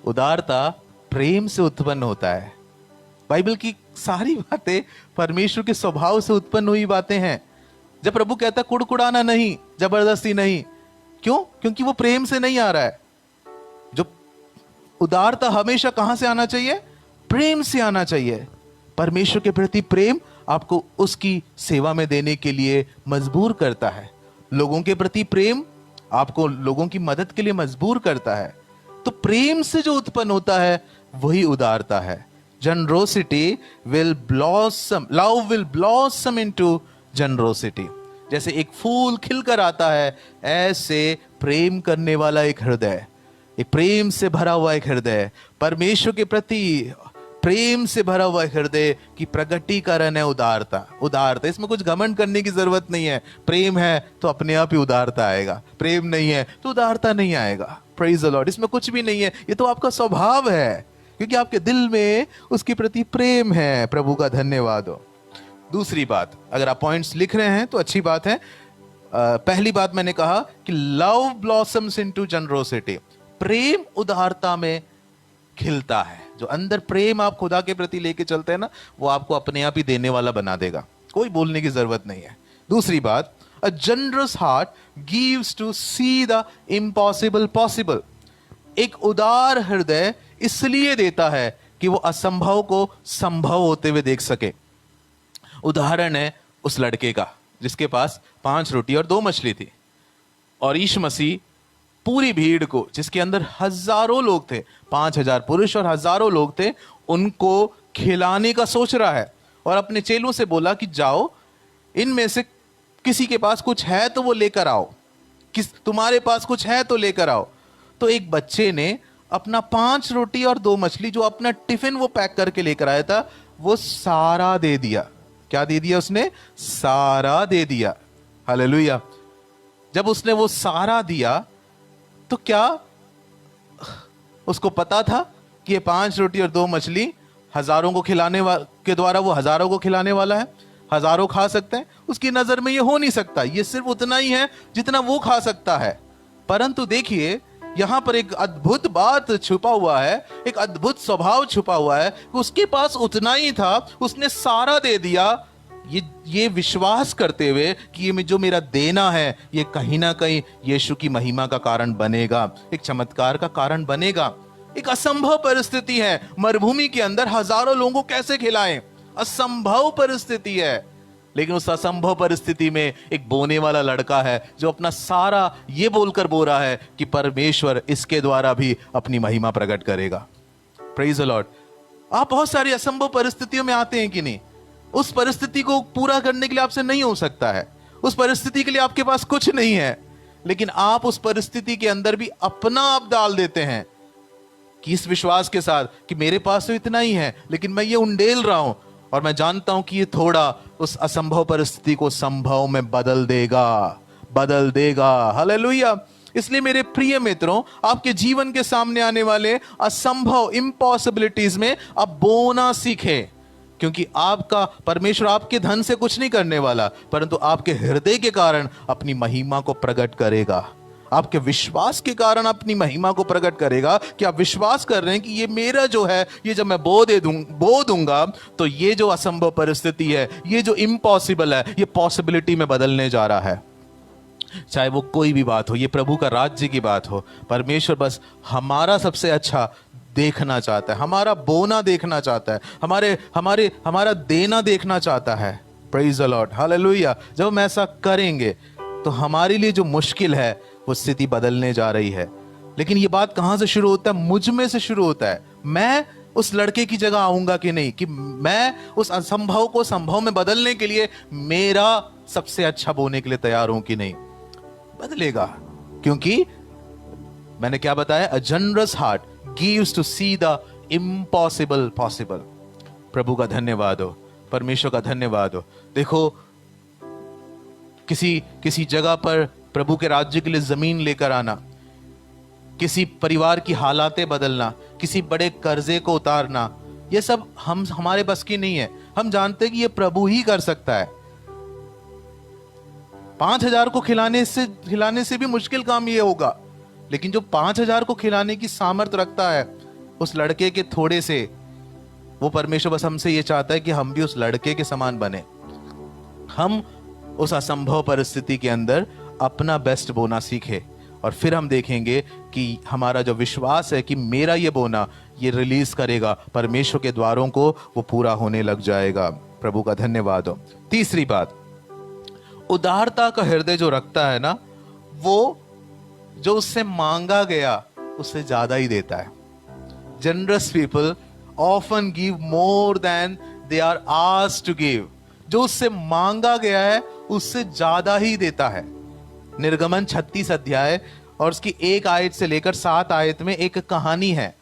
उदारता प्रेम से उत्पन्न होता है। बाइबल की सारी बातें परमेश्वर के स्वभाव से उत्पन्न हुई बातें हैं। जब प्रभु कहता कुड़कुड़ाना नहीं, जबरदस्ती नहीं, क्यों? क्योंकि वो प्रेम से नहीं आ रहा है। जो उदारता हमेशा कहां से आना चाहिए? प्रेम से आना चाहिए। परमेश्वर के प्रति प्रेम आपको उसकी सेवा में देने के लिए मजबूर करता है। लोगों के प्रति प्रेम आपको लोगों की मदद के लिए मजबूर करता है। तो प्रेम से जो उत्पन्न होता है वही उदारता है। Generosity will blossom, love will blossom into generosity. जैसे एक फूल खिलकर आता है, ऐसे प्रेम करने वाला एक हृदय, एक प्रेम से भरा हुआ एक हृदय, परमेश्वर के प्रति प्रेम से भरा हुआ हृदय की प्रगटीकरण है उदारता। उदारता, इसमें कुछ घमंड करने की जरूरत नहीं है। प्रेम है तो अपने आप ही उदारता आएगा, प्रेम नहीं है तो उदारता नहीं आएगा। Praise the Lord. इसमें कुछ भी नहीं है, ये तो आपका स्वभाव है क्योंकि आपके दिल में उसके प्रति प्रेम है। प्रभु का धन्यवाद हो। दूसरी बात, अगर आप पॉइंट्स लिख रहे हैं तो अच्छी बात है। पहली बात मैंने कहा कि लव ब्लॉसम्स इनटू जनरोसिटी, प्रेम उदारता में खिलता है। जो अंदर प्रेम आप खुदा के प्रति लेके चलते हैं ना, वो आपको अपने आप ही देने वाला बना देगा, कोई बोलने की जरूरत नहीं है। दूसरी बात, a generous heart gives to see the impossible possible. एक उदार हृदय इसलिए देता है कि वो असंभव को संभव होते हुए देख सके। उदाहरण है उस लड़के का जिसके पास 5 रोटी और 2 मछली थी, और यीशु मसीह पूरी भीड़ को, जिसके अंदर हजारों लोग थे, 5000 पुरुष और हजारों लोग थे, उनको खिलाने का सोच रहा है। और अपने चेलों से बोला कि जाओ, इनमें से किसी के पास कुछ है तो वो लेकर आओ, तुम्हारे पास कुछ है तो लेकर आओ। तो एक बच्चे ने अपना 5 रोटी और 2 मछली, जो अपना टिफिन वो पैक करके लेकर आया था, वो सारा दे दिया। क्या दे दिया उसने? सारा दे दिया। हालेलुया। जब उसने वो सारा दिया तो क्या उसको पता था कि ये 5 रोटी और 2 मछली हजारों को खिलाने के द्वारा वो हजारों को खिलाने वाला है? हजारों खा सकते हैं? उसकी नजर में ये हो नहीं सकता, ये सिर्फ उतना ही है जितना वो खा सकता है। परंतु देखिए, यहां पर एक अद्भुत बात छुपा हुआ है, एक अद्भुत स्वभाव छुपा हुआ है। उसके पास उतना ही था, उसने सारा दे दिया, ये विश्वास करते हुए कि ये जो मेरा देना है ये कहीं ना कहीं यीशु की महिमा का कारण बनेगा, एक चमत्कार का कारण बनेगा। एक असंभव परिस्थिति है, मरुभूमि के अंदर हजारों लोगों को कैसे खिलाएं? असंभव परिस्थिति है। लेकिन उस असंभव परिस्थिति में एक बोने वाला लड़का है जो अपना सारा ये बोलकर बो रहा है कि परमेश्वर इसके द्वारा भी अपनी महिमा प्रकट करेगा। Praise the Lord. आप बहुत सारी असंभव परिस्थितियों में आते हैं कि नहीं? उस परिस्थिति को पूरा करने के लिए आपसे नहीं हो सकता है, उस परिस्थिति के लिए आपके पास कुछ नहीं है, लेकिन आप उस परिस्थिति के अंदर भी अपना आप डाल देते हैं कि इस विश्वास के साथ कि मेरे पास तो इतना ही है, लेकिन मैं ये उंडेल रहा हूं और मैं जानता हूं कि ये थोड़ा उस असंभव परिस्थिति को संभव में बदल देगा। हालेलुया। इसलिए मेरे प्रिय मित्रों, आपके जीवन के सामने आने वाले असंभव इम्पॉसिबिलिटीज में आप बोना सीखें, क्योंकि आपका परमेश्वर आपके धन से कुछ नहीं करने वाला, परंतु आपके हृदय के कारण अपनी महिमा को प्रकट करेगा। आपके विश्वास के कारण अपनी महिमा को प्रकट करेगा कि आप विश्वास कर रहे हैं कि ये मेरा जो है, ये जब मैं बो दूंगा तो ये जो असंभव परिस्थिति है, ये जो इम्पॉसिबल है, ये पॉसिबिलिटी में बदलने जा रहा है। चाहे वो कोई भी बात हो, ये प्रभु का राज्य की बात हो, परमेश्वर बस हमारा सबसे अच्छा देखना चाहता है, हमारा बोना देखना चाहता है, हमारा देना देखना चाहता है। Praise the Lord. हालेलुया। जब हम ऐसा करेंगे तो हमारे लिए जो मुश्किल है वो स्थिति बदलने जा रही है। लेकिन ये बात कहां से शुरू होता है? मुझ में से शुरू होता है। मैं उस लड़के की जगह आऊंगा कि नहीं, कि मैं उस असंभव को संभव में बदलने के लिए मेरा सबसे अच्छा बोने के लिए तैयार हूं कि नहीं? बदलेगा, क्योंकि मैंने क्या बताया? A generous heart gives to see the impossible possible. प्रभु का धन्यवाद हो, परमेश्वर का धन्यवाद हो। देखो, किसी जगह पर प्रभु के राज्य के लिए जमीन लेकर आना, किसी परिवार की हालातें बदलना, किसी बड़े कर्जे को उतारना, ये सब हमारे बस की नहीं है। हम जानते हैं कि ये प्रभु ही कर सकता है। 5000 को खिलाने से भी मुश्किल काम ये होगा, लेकिन जो 5000 को खिलाने की सामर्थ्य रखता है उस लड़के के थोड़े से, वो परमेश्वर बस हमसे ये चाहता है कि हम भी उस लड़के के समान बने। हम उस असंभव परिस्थिति के अंदर अपना बेस्ट बोना सीखे, और फिर हम देखेंगे कि हमारा जो विश्वास है कि मेरा ये बोना ये रिलीज करेगा, परमेश्वर के द्वारों को वो पूरा होने लग जाएगा। प्रभु का धन्यवाद हो। तीसरी बात, उदारता का हृदय जो रखता है ना, वो जो उससे मांगा गया उससे ज्यादा ही देता है। Generous people often give more than they are asked to give. जो उससे मांगा गया है उससे ज्यादा ही देता है। निर्गमन 36 अध्याय और उसकी 1 आयत से लेकर 7 आयत में एक कहानी है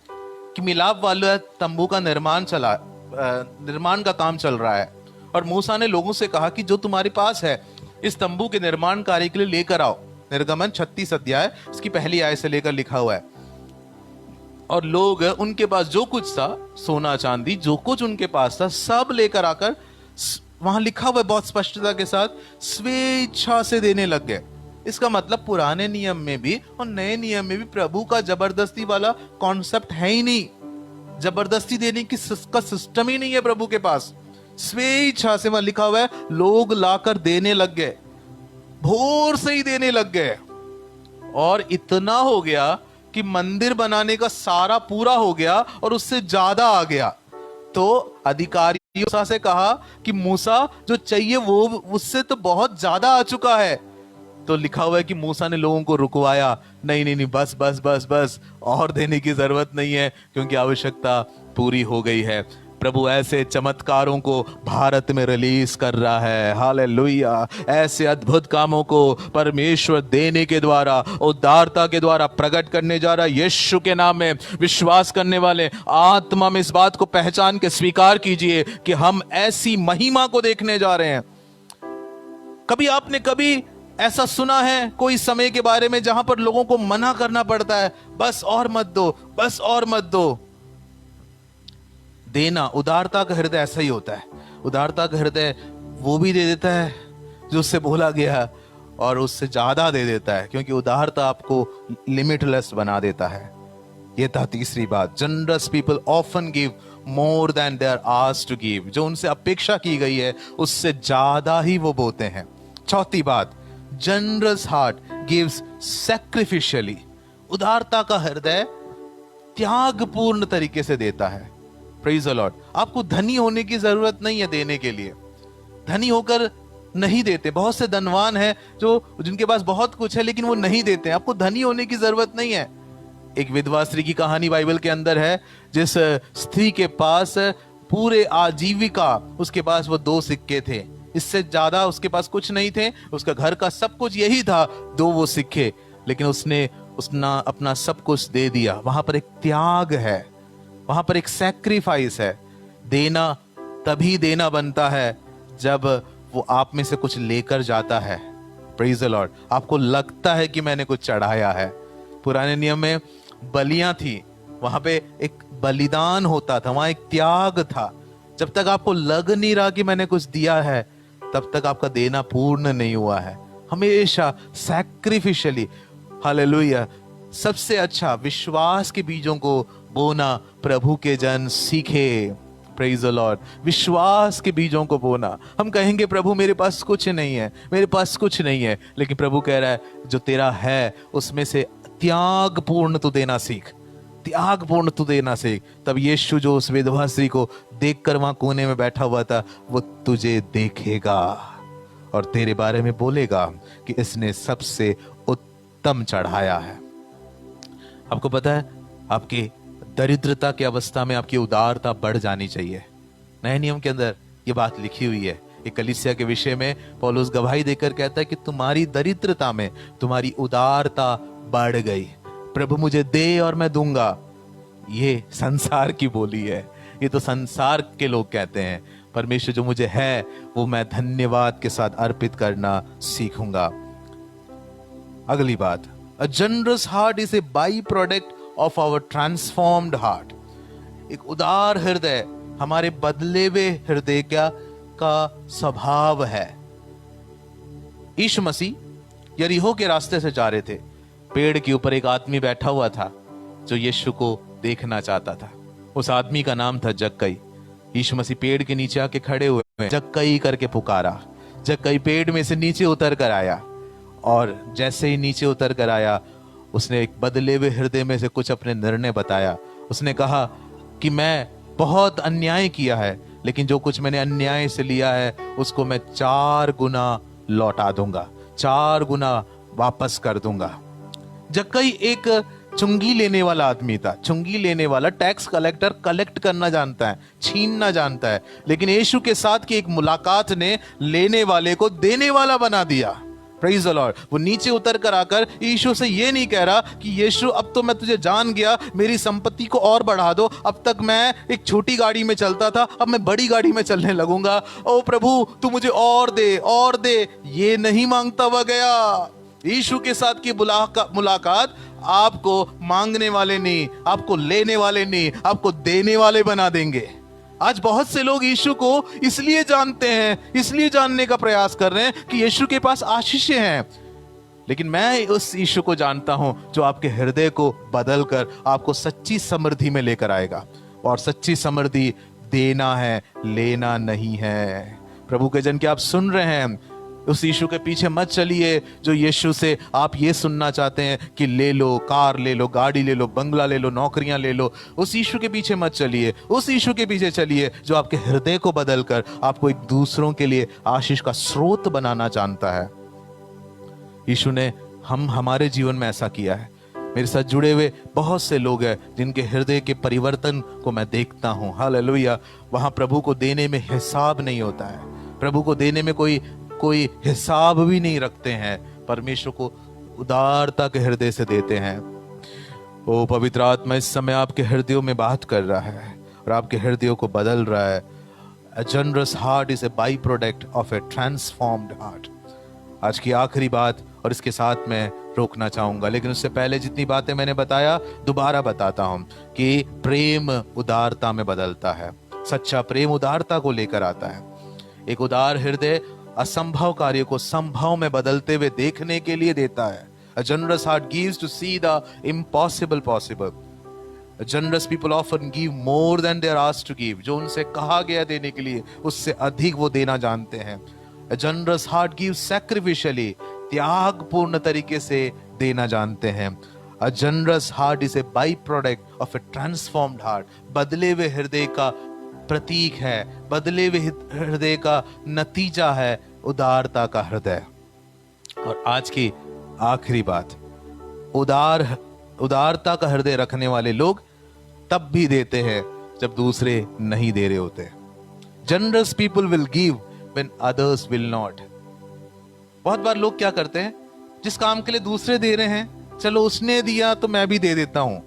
कि मिलाप वाला तंबू का निर्माण का काम चल रहा है, और मूसा ने लोगों से कहा कि जो तुम्हारे पास है इस तंबू के निर्माण कार्य के लिए लेकर आओ। निर्गमन 36 अध्याय उसकी 1 आयत से लेकर लिखा हुआ है। और लोग, उनके पास जो कुछ था, सोना चांदी जो कुछ उनके पास था, सब लेकर आकर, वहां लिखा हुआ है बहुत स्पष्टता के साथ, स्वेच्छा से देने लग गए। इसका मतलब पुराने नियम में भी और नए नियम में भी प्रभु का जबरदस्ती वाला कॉन्सेप्ट है ही नहीं। जबरदस्ती देने की का सिस्टम ही नहीं है प्रभु के पास। स्वेच्छा से, वहां लिखा हुआ है लोग लाकर देने लग गए, भोर से ही देने लग गए, और इतना हो गया कि मंदिर बनाने का सारा पूरा हो गया और उससे ज्यादा आ गया। तो अधिकारियों से कहा कि मूसा जो चाहिए वो उससे तो बहुत ज्यादा आ चुका है। तो लिखा हुआ है कि मूसा ने लोगों को रुकवाया, नहीं नहीं नहीं, बस बस बस बस, और देने की जरूरत नहीं है क्योंकि आवश्यकता पूरी हो गई है। प्रभु ऐसे चमत्कारों को भारत में रिलीज कर रहा है, हालेलुया। ऐसे अद्भुत कामों को परमेश्वर देने के द्वारा, उदारता के द्वारा प्रकट करने जा रहा है। यीशु के नाम में विश्वास करने वाले आत्मा में इस बात को पहचान के स्वीकार कीजिए कि हम ऐसी महिमा को देखने जा रहे हैं। कभी ऐसा सुना है कोई समय के बारे में जहां पर लोगों को मना करना पड़ता है, बस और मत दो, बस और मत दो। देना, उदारता का हृदय ऐसा ही होता है। उदारता का हृदय वो भी दे देता है जो उससे बोला गया, और उससे ज्यादा दे देता है, क्योंकि उदारता आपको लिमिटलेस बना देता है। ये था तीसरी बात, generous people often give more than they are asked to give. जो उनसे अपेक्षा की गई है उससे ज्यादा ही वो बोते हैं। चौथी बात, जनरस हार्ट गिव्स सैक्रिफिशियली। उदारता का हृदय त्यागपूर्ण तरीके से देता है। Praise the Lord. आपको धनी होने की जरूरत नहीं है देने के लिए, धनी होकर नहीं देते। बहुत से धनवान हैं जिनके पास बहुत कुछ है लेकिन वो नहीं देते। आपको धनी होने की जरूरत नहीं है। एक विधवा स्त्री की कहानी बाइबल के अंदर है, जिस स्त्री के पास पूरे आजीविका, उसके पास वो 2 सिक्के थे, इससे ज्यादा उसके पास कुछ नहीं थे। उसका घर का सब कुछ यही था, 2 वो सिक्के, लेकिन उसने अपना सब कुछ दे दिया। वहां पर एक त्याग है, वहां पर एक सैक्रिफाइस है। देना तभी देना बनता है जब वो आप में से कुछ लेकर जाता है। Praise the Lord. आपको लगता है कि मैंने कुछ चढ़ाया है। पुराने नियम में बलियां थी, वहां पे एक बलिदान होता था, वहां एक त्याग था। जब तक आपको लग नहीं रहा कि मैंने कुछ दिया है, तब तक आपका देना पूर्ण नहीं हुआ है। हमेशा सैक्रिफिशियली, हालेलुया। सबसे अच्छा विश्वास के बीजों को बोना प्रभु के जन सीखे। Praise the Lord. विश्वास के बीजों को बोना। हम कहेंगे प्रभु मेरे पास कुछ नहीं है, मेरे पास कुछ नहीं है, लेकिन प्रभु कह रहा है जो तेरा है उसमें से त्यागपूर्ण तू देना सीख, त्यागपूर्ण तू देना सीख। तब यीशु जो उस विधवा स्त्री को देखकर वहां कोने में बैठा हुआ था, वो तुझे देखेगा और तेरे बारे में बोलेगा कि इसने सबसे उत्तम चढ़ाया है। आपको पता है, आपकी दरिद्रता की अवस्था में आपकी उदारता बढ़ जानी चाहिए। नए नियम के अंदर ये बात लिखी हुई है। एक कलीसिया के विषय में पौलुस गवाही देकर कहता है कि तुम्हारी दरिद्रता में तुम्हारी उदारता बढ़ गई। प्रभु मुझे दे और मैं दूंगा, ये संसार की बोली है, ये तो संसार के लोग कहते हैं। परमेश्वर जो मुझे है वो मैं धन्यवाद के साथ अर्पित करना सीखूंगा। अगली बात, a generous heart is a byproduct of our transformed heart. एक उदार हृदय हमारे बदले हुए हृदय का स्वभाव है। यीशु मसीह यरीहो के रास्ते से जा रहे थे। पेड़ के ऊपर एक आदमी बैठा हुआ था जो यीशु को देखना चाहता था। उस आदमी का नाम था जक्कई। यीशु मसीह पेड़ के नीचे आके खड़े हुए, जक्कई करके पुकारा। जक्कई पेड़ में से नीचे उतर कर आया, और जैसे ही नीचे उतर कर आया, उसने एक बदले हुए हृदय में से कुछ अपने निर्णय बताया। उसने कहा कि मैं बहुत अन्याय किया है, लेकिन जो कुछ मैंने अन्याय से लिया है उसको मैं 4 गुना लौटा दूंगा, 4 गुना वापस कर दूंगा। जक्कई एक चुंगी लेने वाला आदमी था। चुंगी लेने वाला, टैक्स कलेक्टर, कलेक्ट करना जानता है, छीनना जानता है, लेकिन यीशु के साथ की एक मुलाकात ने लेने वाले को देने वाला बना दिया। Praise the Lord. वो नीचे उतर कर आकर यीशु से ये नहीं कह रहा कि यीशु अब तो मैं तुझे जान गया, मेरी संपत्ति को और बढ़ा दो, अब तक मैं एक छोटी गाड़ी में चलता था, अब मैं बड़ी गाड़ी में चलने लगूंगा, ओ प्रभु तू मुझे और दे और दे। ये नहीं मांगता हुआ गया। यीशु के साथ की मुलाकात आपको मांगने वाले नहीं, आपको लेने वाले नहीं, आपको देने वाले बना देंगे। आज बहुत से लोग यीशु को इसलिए जानते हैं, इसलिए जानने का प्रयास कर रहे हैं कि यीशु के पास आशीषें हैं, लेकिन मैं उस यीशु को जानता हूं जो आपके हृदय को बदलकर आपको सच्ची समृद्धि में लेकर आएगा। और सच्ची समृद्धि देना है, लेना नहीं है। प्रभु के जन, क्या आप सुन रहे हैं? उस यीशु के पीछे मत चलिए जो यीशु से आप ये सुनना चाहते हैं कि ले लो, कार ले लो, गाड़ी ले लो, बंगला ले लो, नौकरियां ले लो। उस यीशु के पीछे मत चलिए, उस यीशु के पीछे चलिए जो आपके हृदय को बदलकर आपको एक दूसरों के लिए आशीष का स्रोत बनाना जानता है। यीशु ने हमारे जीवन में ऐसा किया है। मेरे साथ जुड़े हुए बहुत से लोग हैं जिनके हृदय के परिवर्तन को मैं देखता हूं। हालेलुया। वहां प्रभु को देने में हिसाब नहीं होता है, प्रभु को देने में कोई हिसाब भी नहीं रखते हैं, परमेश्वर को उदारता के हृदय से देते हैं। ओ पवित्र आत्मा इस समय आपके हृदयों में बात कर रहा है और आपके हृदयों को बदल रहा है। A generous heart is a byproduct of a transformed heart। आज की आखिरी बात, और इसके साथ मैं रोकना चाहूंगा, लेकिन उससे पहले जितनी बातें मैंने बताया दोबारा बताता हूं कि प्रेम उदारता में बदलता है। सच्चा प्रेम उदारता को लेकर आता है। एक उदार हृदय असंभव कार्य को संभव में बदलते हुए देखने के लिए देता है। A generous heart gives to see the impossible possible। A generous people often give more than they are asked to give। जो उनसे कहा गया देने के लिए उससे अधिक वो देना जानते हैं। A generous heart gives sacrificially। त्याग पूर्ण तरीके से देना जानते हैं। A generous heart is a byproduct of a transformed heart। बदले हुए हृदय का प्रतीक है, बदले हुए हृदय का नतीजा है उदारता का हृदय। और आज की आखिरी बात, उदारता का हृदय रखने वाले लोग तब भी देते हैं जब दूसरे नहीं दे रहे होते। Generous people will give when others will not। बहुत बार लोग क्या करते हैं, जिस काम के लिए दूसरे दे रहे हैं, चलो उसने दिया तो मैं भी दे देता हूं।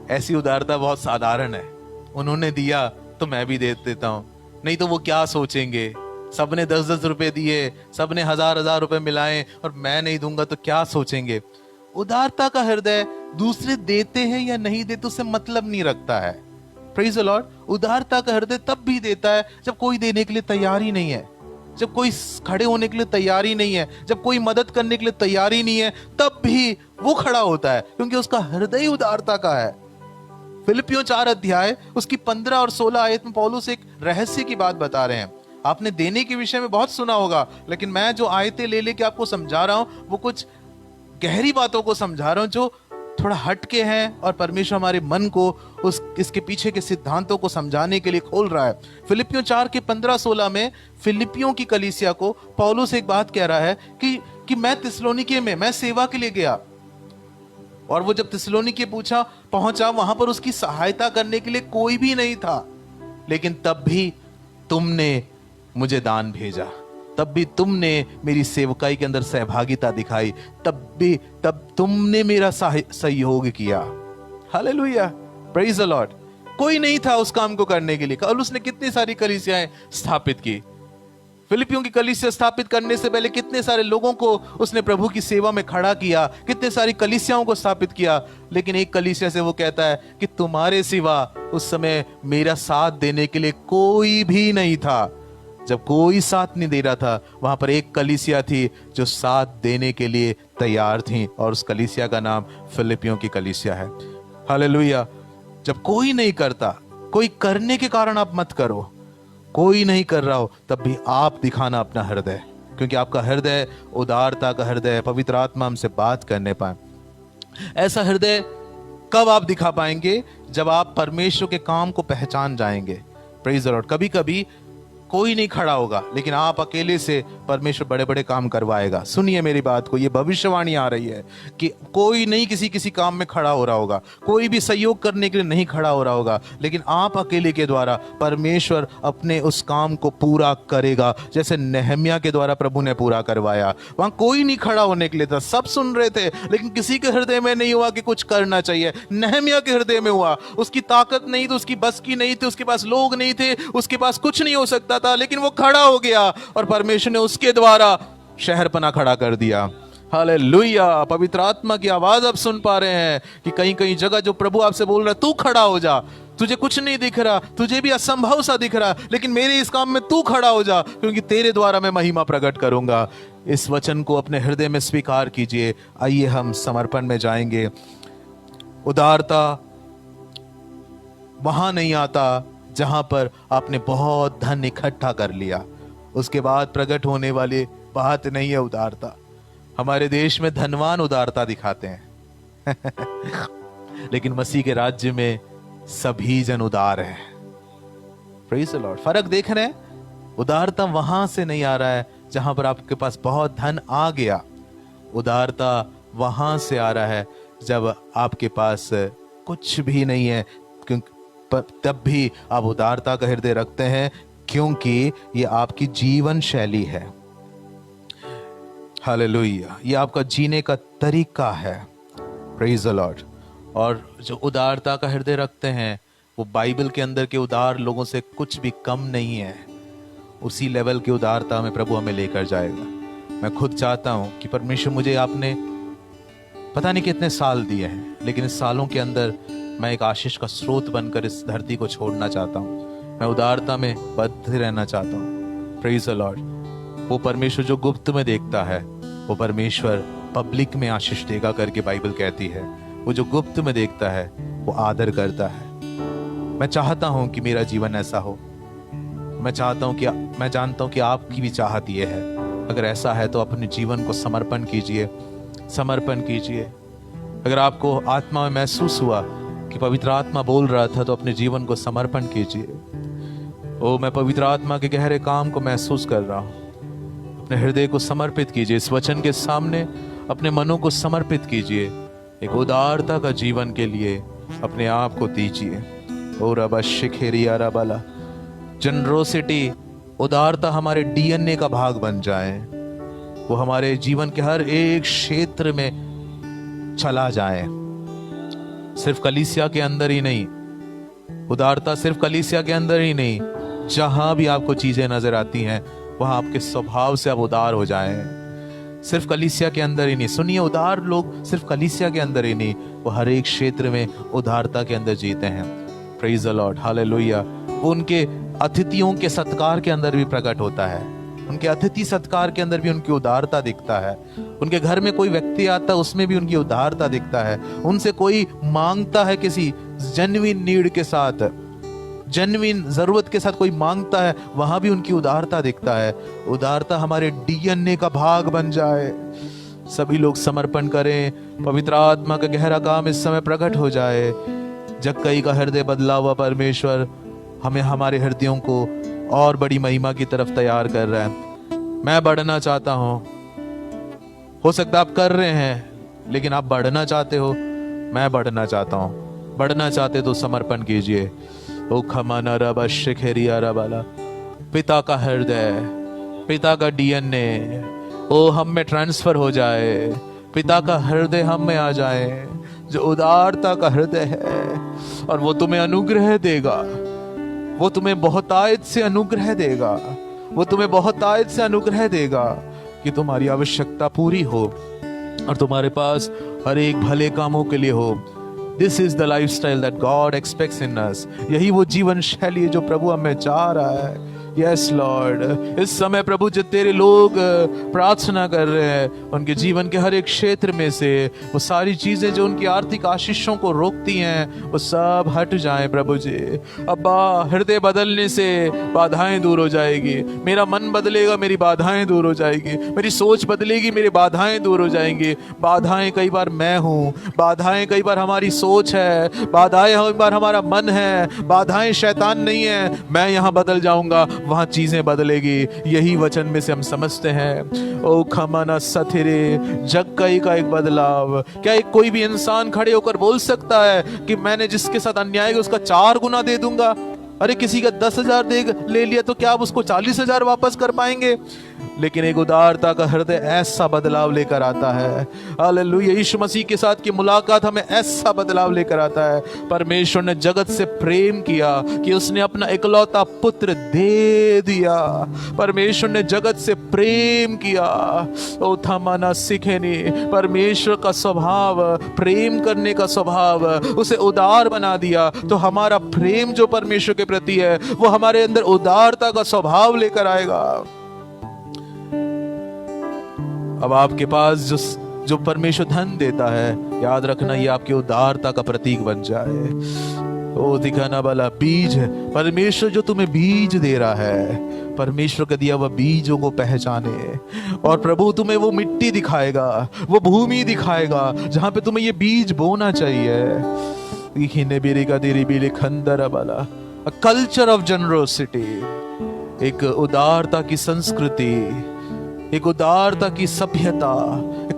ऐसी उदारता बहुत साधारण है। उन्होंने दिया तो मैं भी दे देता हूं, नहीं तो वो क्या सोचेंगे। सबने 10-10 रुपए दिए, सबने 1000-1000 रुपए मिलाए और मैं नहीं दूंगा तो क्या सोचेंगे। उदारता का हृदय दूसरे देते हैं या नहीं देते उससे मतलब नहीं रखता है। Praise the Lord. उदारता का हृदय तब भी देता है जब कोई देने के लिए तैयार ही नहीं है, जब कोई खड़े होने के लिए तैयार ही नहीं है, जब कोई मदद करने के लिए तैयार ही नहीं है, तब भी वो खड़ा होता है क्योंकि उसका हृदय उदारता का है। फिलिपियों 4 अध्याय उसकी 15 और 16 आयत में पौलुस एक रहस्य की बात बता रहे हैं। आपने देने के विषय में बहुत सुना होगा, लेकिन मैं जो आयतें ले लेके आपको समझा रहा हूं वो कुछ गहरी बातों को समझा रहा हूं जो थोड़ा हटके हैं, और परमेश्वर हमारे मन को इसके पीछे के सिद्धांतों को समझाने के लिए खोल रहा है। फिलिपियों 4 के 15-16 में फिलिपियों की कलीसिया को पौलुस एक बात कह रहा है कि मैं थिस्सलुनीके में मैं सेवा के लिए गया, और वो जब थिस्सलुनीके पहुंचा वहां पर उसकी सहायता करने के लिए कोई भी नहीं था, लेकिन तब भी तुमने मुझे दान भेजा, तब भी तुमने मेरी सेवकाई के अंदर सहभागिता दिखाई, तब तुमने मेरा सहयोग किया। Hallelujah, praise the Lord. कोई नहीं था उस काम को करने के लिए, और उसने कितनी सारी कलीसियाएं स्थापित की। फिलिपियों की कलीसिया स्थापित करने से पहले कितने सारे लोगों को उसने प्रभु की सेवा में खड़ा किया, कितने सारी कलीसियाओं को स्थापित किया, लेकिन एक कलीसिया से वो कहता है कि तुम्हारे सिवा उस समय मेरा साथ देने के लिए कोई भी नहीं था। जब कोई साथ नहीं दे रहा था, वहां पर एक कलीसिया थी जो साथ देने के लिए तैयार थी, और उस कलीसिया का नाम फिलिपियों की कलीसिया है। हालेलुया। जब कोई नहीं करता, कोई करने के कारण आप मत करो, कोई नहीं कर रहा हो तब भी आप दिखाना अपना हृदय, क्योंकि आपका हृदय उदारता का हृदय, पवित्र आत्मा हमसे बात करने पाए। ऐसा हृदय कब आप दिखा पाएंगे? जब आप परमेश्वर के काम को पहचान जाएंगे। Praise the Lord. कभी कभी कोई नहीं खड़ा होगा, लेकिन आप अकेले से परमेश्वर बड़े बड़े काम करवाएगा। सुनिए मेरी बात को, ये भविष्यवाणी आ रही है कि कोई नहीं किसी काम में खड़ा हो रहा होगा, कोई भी सहयोग करने के लिए नहीं खड़ा हो रहा होगा, लेकिन आप अकेले के द्वारा परमेश्वर अपने उस काम को पूरा करेगा, जैसे नेहम्याह के द्वारा प्रभु ने पूरा करवाया। वहां कोई नहीं खड़ा होने के लिए था, सब सुन रहे थे, लेकिन किसी के हृदय में नहीं हुआ कि कुछ करना चाहिए। नेहम्याह के हृदय में हुआ। उसकी ताकत नहीं थी, उसकी बस की नहीं थी, उसके पास लोग नहीं थे, उसके पास कुछ नहीं हो सकता था, लेकिन वो खड़ा हो गया और परमेश्वर ने उसके द्वारा शहरपना खड़ा कर दिया। हालेलुया। पवित्र आत्मा की आवाज आप सुन पा रहे हैं कि कहीं कहीं जगह जो प्रभु आपसे बोल रहा है, तू खड़ा हो जा, तुझे कुछ नहीं दिख रहा, तुझे भी असंभव सा दिख रहा, लेकिन मेरे इस काम में तू खड़ा हो जा, क्योंकि तेरे द्वारा मैं महिमा प्रकट करूंगा। इस वचन को अपने हृदय में स्वीकार कीजिए। आइए हम समर्पण में जाएंगे। उदारता वहां नहीं आता जहां पर आपने बहुत धन इकट्ठा कर लिया, उसके बाद प्रकट होने वाली बात नहीं है उदारता। हमारे देश में धनवान उदारता दिखाते हैं लेकिन मसीह के राज्य में सभी जन उदार है। Praise the Lord. फर्क देख रहे हैं? उदारता वहां से नहीं आ रहा है जहां पर आपके पास बहुत धन आ गया, उदारता वहां से आ रहा है जब आपके पास कुछ भी नहीं है, क्योंकि तब भी आप उदारता का हृदय रखते हैं, क्योंकि ये आपकी जीवन शैली है। हालेलुया। ये आपका जीने का तरीका है। Praise the Lord. और जो उदारता का हृदय रखते हैं वो बाइबल के अंदर के उदार लोगों से कुछ भी कम नहीं है। उसी लेवल की उदारता में प्रभु हमें लेकर जाएगा। मैं खुद चाहता हूं कि परमेश्वर मुझे आपने पता नहीं कितने साल दिए हैं, लेकिन इस सालों के अंदर मैं एक आशीष का स्रोत बनकर इस धरती को छोड़ना चाहता हूं। मैं उदारता में बद्ध रहना चाहता हूं। Praise the Lord. वो परमेश्वर जो गुप्त में देखता है वो परमेश्वर पब्लिक में आशीष देगा करके बाइबल कहती है। वो जो गुप्त में देखता है वो आदर करता है। मैं चाहता हूं कि मेरा जीवन ऐसा हो। मैं चाहता हूं कि मैं जानता हूं कि आपकी भी चाहत ये है। अगर ऐसा है तो अपने जीवन को समर्पण कीजिए, समर्पण कीजिए। अगर आपको आत्मा में महसूस हुआ कि पवित्र आत्मा बोल रहा था तो अपने जीवन को समर्पण कीजिए। ओ, मैं पवित्र आत्मा के गहरे काम को महसूस कर रहा हूं। अपने हृदय को समर्पित कीजिए, इस वचन के सामने अपने मनों को समर्पित कीजिए। एक उदारता का जीवन के लिए अपने आप को दीजिए। ओ रबा शिखेरिया रबाला। जनरोसिटी, उदारता हमारे डीएनए का भाग बन जाए, वो हमारे जीवन के हर एक क्षेत्र में चला जाए। सिर्फ कलीसिया के अंदर ही नहीं, उदारता सिर्फ कलीसिया के अंदर ही नहीं, जहां भी आपको चीजें नजर आती हैं वहां आपके स्वभाव से आप उदार हो जाएं। सिर्फ कलीसिया के अंदर ही नहीं, सुनिए, उदार लोग सिर्फ कलीसिया के अंदर ही नहीं, वो हर एक क्षेत्र में उदारता के अंदर जीते हैं। Praise the Lord. हालेलुया। वो उनके अतिथियों के सत्कार के अंदर भी प्रकट होता है। उनके अतिथि सत्कार के अंदर भी उनकी उदारता दिखता है। उनके घर में कोई व्यक्ति आता है उसमें भी उनकी उदारता दिखता है। उनसे कोई मांगता है किसी जेन्युइन नीड के साथ, जेन्युइन जरूरत के साथ कोई मांगता है, वहां भी उनकी उदारता दिखता है। उदारता हमारे डीएनए का भाग बन जाए। सभी लोग समर्पण करें, पवित्र आत्मा का गहरा काम इस समय प्रकट हो जाए। जक्कई का हृदय बदला हुआ परमेश्वर हमें हमारे हृदयों को और बड़ी महिमा की तरफ तैयार कर रहा है। मैं बढ़ना चाहता हूं। हो सकता आप कर रहे हैं, लेकिन आप बढ़ना चाहते हो, मैं बढ़ना चाहता हूं। बढ़ना चाहते तो समर्पण कीजिए। ओ खमाना रबा शिखेरिया रबाला। पिता का हृदय, पिता का डीएनए ओ हम में ट्रांसफर हो जाए। पिता का हृदय हम में आ जाए, जो उदारता का हृदय है, और वो तुम्हें अनुग्रह देगा। वो तुम्हें बहुतायत से अनुग्रह देगा। वो तुम्हें बहुतायत से अनुग्रह देगा कि तुम्हारी आवश्यकता पूरी हो और तुम्हारे पास हर एक भले कामों के लिए हो। This is the lifestyle that God expects in us. यही वो जीवन शैली है जो प्रभु हमें चाह रहा है। Yes Lord. इस समय प्रभु जो तेरे लोग प्रार्थना कर रहे हैं, उनके जीवन के हर एक क्षेत्र में से वो सारी चीजें जो उनकी आर्थिक आशीषों को रोकती हैं वो सब हट जाएं प्रभु जी। अब्बा, हृदय बदलने से बाधाएं दूर हो जाएगी। मेरा मन बदलेगा, मेरी बाधाएं दूर हो जाएगी। मेरी सोच बदलेगी, मेरी बाधाएं दूर हो जाएंगी। बाधाएं कई बार मैं हूँ, बाधाएं कई बार हमारी सोच है, बाधाएं कई बार हमारा मन है, बाधाएं शैतान नहीं है। मैं यहाँ बदल जाऊंगा, वहां चीजें बदलेगी। यही वचन में से हम समझते हैं। ओ खमाना सथिरे, जक्कई का एक बदलाव। क्या एक कोई भी इंसान खड़े होकर बोल सकता है कि मैंने जिसके साथ अन्याय किया उसका 4 गुना दे दूंगा? अरे किसी का 10,000 ले लिया तो क्या आप उसको 40,000 वापस कर पाएंगे? लेकिन एक उदारता का हृदय ऐसा बदलाव लेकर आता है। हालेलुया। यीशु मसीह के साथ की मुलाकात हमें ऐसा बदलाव लेकर आता है। परमेश्वर ने जगत से प्रेम किया कि उसने अपना इकलौता पुत्र दे दिया। परमेश्वर ने जगत से प्रेम किया। ओ थमाना सिखेनी। परमेश्वर का स्वभाव, प्रेम करने का स्वभाव, उसे उदार बना दिया। तो हमारा प्रेम जो परमेश्वर के प्रति है वो हमारे अंदर उदारता का स्वभाव लेकर आएगा। अब आपके पास जो परमेश्वर धन देता है, याद रखना ये आपकी उदारता का प्रतीक बन जाए। ओ दिखाना वाला बीज है, परमेश्वर जो तुम्हें बीज दे रहा है, परमेश्वर का दिया हुआ बीजों को पहचाने, और प्रभु तुम्हें वो मिट्टी दिखाएगा, वो भूमि दिखाएगा जहां पे तुम्हें ये बीज बोना चाहिए। कल्चर ऑफ जनरोसिटी, एक उदारता की संस्कृति, एक उदारता की सभ्यता,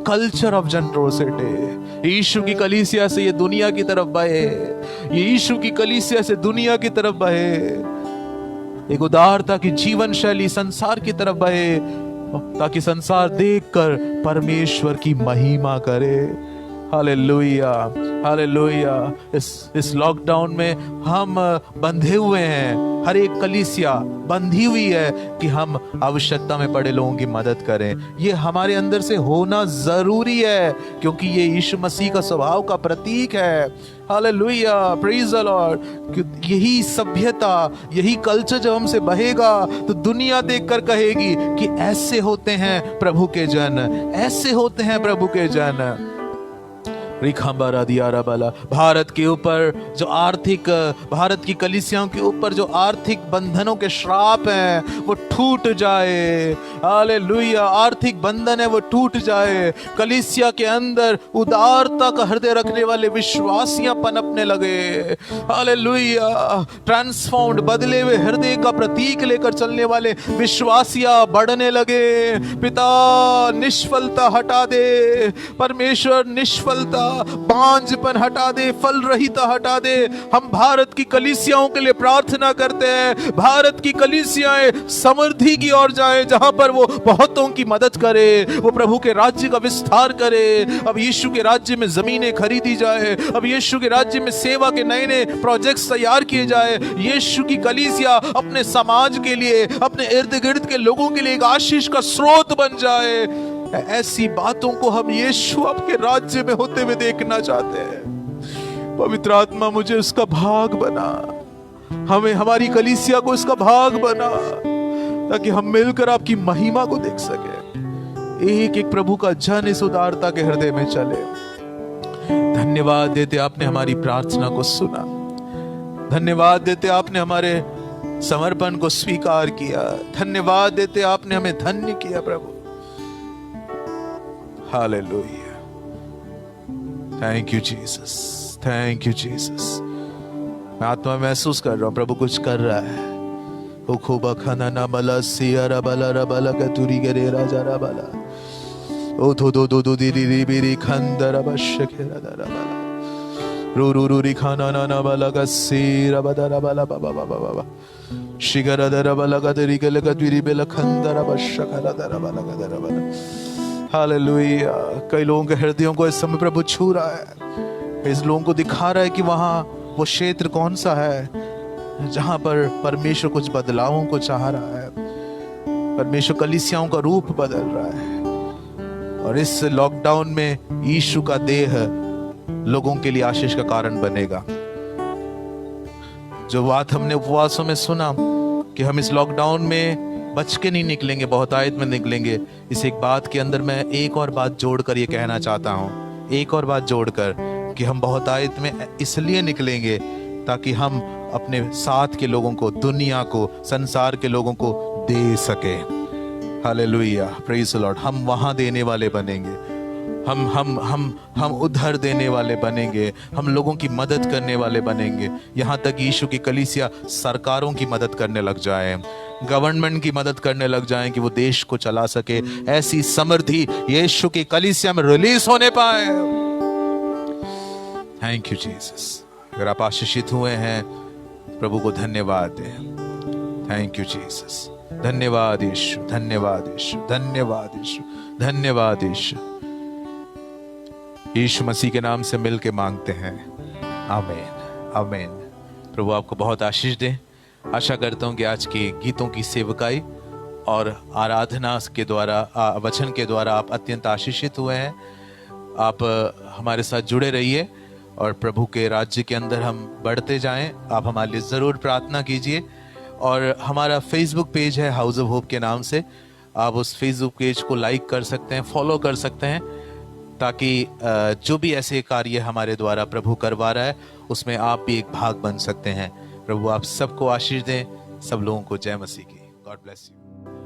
कल्चर ऑफ जनरोसिटी। यीशु की कलीसिया से ये दुनिया की तरफ बहे, ये यीशु की कलीसिया से दुनिया की तरफ बहे, एक उदारता की जीवन शैली संसार की तरफ बहे, ताकि संसार देखकर परमेश्वर की महिमा करे। Hallelujah, hallelujah. इस लॉकडाउन में हम बंधे हुए हैं, हर एक कलीसिया बंधी हुई है कि हम आवश्यकता में पड़े लोगों की मदद करें। ये हमारे अंदर से होना जरूरी है, क्योंकि ये यीशु मसीह का स्वभाव का प्रतीक है। Hallelujah, praise the Lord. यही सभ्यता, यही कल्चर जब हमसे बहेगा तो दुनिया देखकर कहेगी कि ऐसे होते हैं प्रभु के जन, ऐसे होते हैं प्रभु के जन। भारत के ऊपर जो आर्थिक, भारत की कलीसियाओं के ऊपर जो आर्थिक बंधनों के श्राप हैं वो टूट जाए। हालेलुया, आर्थिक बंधन है वो टूट जाए। कलीसिया के अंदर उदारता का हृदय रखने वाले विश्वासियां पनपने लगे। हालेलुया, ट्रांसफॉर्म्ड, बदले हुए हृदय का प्रतीक लेकर चलने वाले विश्वासियां बढ़ने लगे। पिता निष्फलता हटा दे, परमेश्वर निष्फलता, बांझपन हटा दे, फल रहिता हटा दे। हम भारत की कलीसियाओं के लिए प्रार्थना करते हैं, भारत की कलीसियाएं समृद्धि की ओर जाए, जहां पर वो बहुतों की मदद करे, वो प्रभु के राज्य का विस्तार करे। अब यीशु के राज्य में जमीनें खरीदी जाए, अब यीशु के राज्य में सेवा के नए नए प्रोजेक्ट्स तैयार किए जाए। यीशु की कलीसिया अपने समाज के लिए, अपने इर्द गिर्द के लोगों के लिए एक आशीष का स्रोत बन जाए। ऐसी बातों को हम यीशु आपके राज्य में होते हुए देखना चाहते हैं। पवित्र आत्मा मुझे उसका भाग बना, हमें, हमारी कलीसिया को इसका भाग बना, ताकि हम मिलकर आपकी महिमा को देख सके। एक एक प्रभु का जन इस उदारता के हृदय में चले। धन्यवाद देते आपने हमारी प्रार्थना को सुना, धन्यवाद देते आपने हमारे समर्पण को स्वीकार किया, धन्यवाद देते आपने हमें धन्य किया प्रभु। Hallelujah, thank you Jesus, thank you Jesus. मैं आत्मा में महसूस कर रहा हूं प्रभु कुछ कर रहा है। ओ खूबा खाना ना बला सियारा बला रबला का तुरी करे राजा रबला, ओ धो दो दो दो दिरी री बिरी खंदर बशकेरा दरबला, रू रू रू री खाना ना ना बला का सिरा बदरा बला बाबा बाबा बाबा शिगरा दरबला का तेरी के लगा तुरी बेला खंदर बशकरा दरबला का दरबला। हालेलुया। कई लोगों के हृदयों को इस समय प्रभु छू रहा है, इस लोगों को दिखा रहा है कि वहां वो क्षेत्र कौन सा है जहां पर परमेश्वर कुछ बदलावों को चाह रहा है। परमेश्वर कलीसियाओं का रूप बदल रहा है, और इस लॉकडाउन में यीशु का देह लोगों के लिए आशीष का कारण बनेगा। जो बात हमने उपवासों में सुना कि हम इस लॉकडाउन में बच के नहीं निकलेंगे, बहुतायत में निकलेंगे, इस एक बात के अंदर मैं एक और बात जोड़कर ये कहना चाहता हूँ, एक और बात जोड़कर, कि हम बहुतायत में इसलिए निकलेंगे ताकि हम अपने साथ के लोगों को, दुनिया को, संसार के लोगों को दे सके। Hallelujah, praise the Lord. हम वहां देने वाले बनेंगे, हम उधर देने वाले बनेंगे, हम लोगों की मदद करने वाले बनेंगे। यहाँ तक यीशु की कलीसिया सरकारों की मदद करने लग जाए, गवर्नमेंट की मदद करने लग जाएं कि वो देश को चला सके। ऐसी समृद्धि यीशु की कलीसिया में रिलीज होने पाए। Thank you Jesus. अगर आप आशीषित हुए हैं, प्रभु को धन्यवाद दें। Thank you Jesus. धन्यवाद यीशु, धन्यवाद यीशु, धन्यवाद यीशु, धन्यवाद यीशु। यीशु मसीह के नाम से मिल के मांगते हैं, आमीन, आमीन। प्रभु आपको बहुत आशीष दे। आशा करता हूँ कि आज के गीतों की सेवकाई और आराधना के द्वारा, वचन के द्वारा आप अत्यंत आशीषित हुए हैं। आप हमारे साथ जुड़े रहिए और प्रभु के राज्य के अंदर हम बढ़ते जाएं। आप हमारे लिए ज़रूर प्रार्थना कीजिए। और हमारा फेसबुक पेज है हाउस ऑफ होप के नाम से, आप उस फेसबुक पेज को लाइक कर सकते हैं, फॉलो कर सकते हैं, ताकि जो भी ऐसे कार्य हमारे द्वारा प्रभु करवा रहा है उसमें आप भी एक भाग बन सकते हैं। प्रभु आप सबको आशीष दें। सब लोगों को जय मसीह की। God bless you.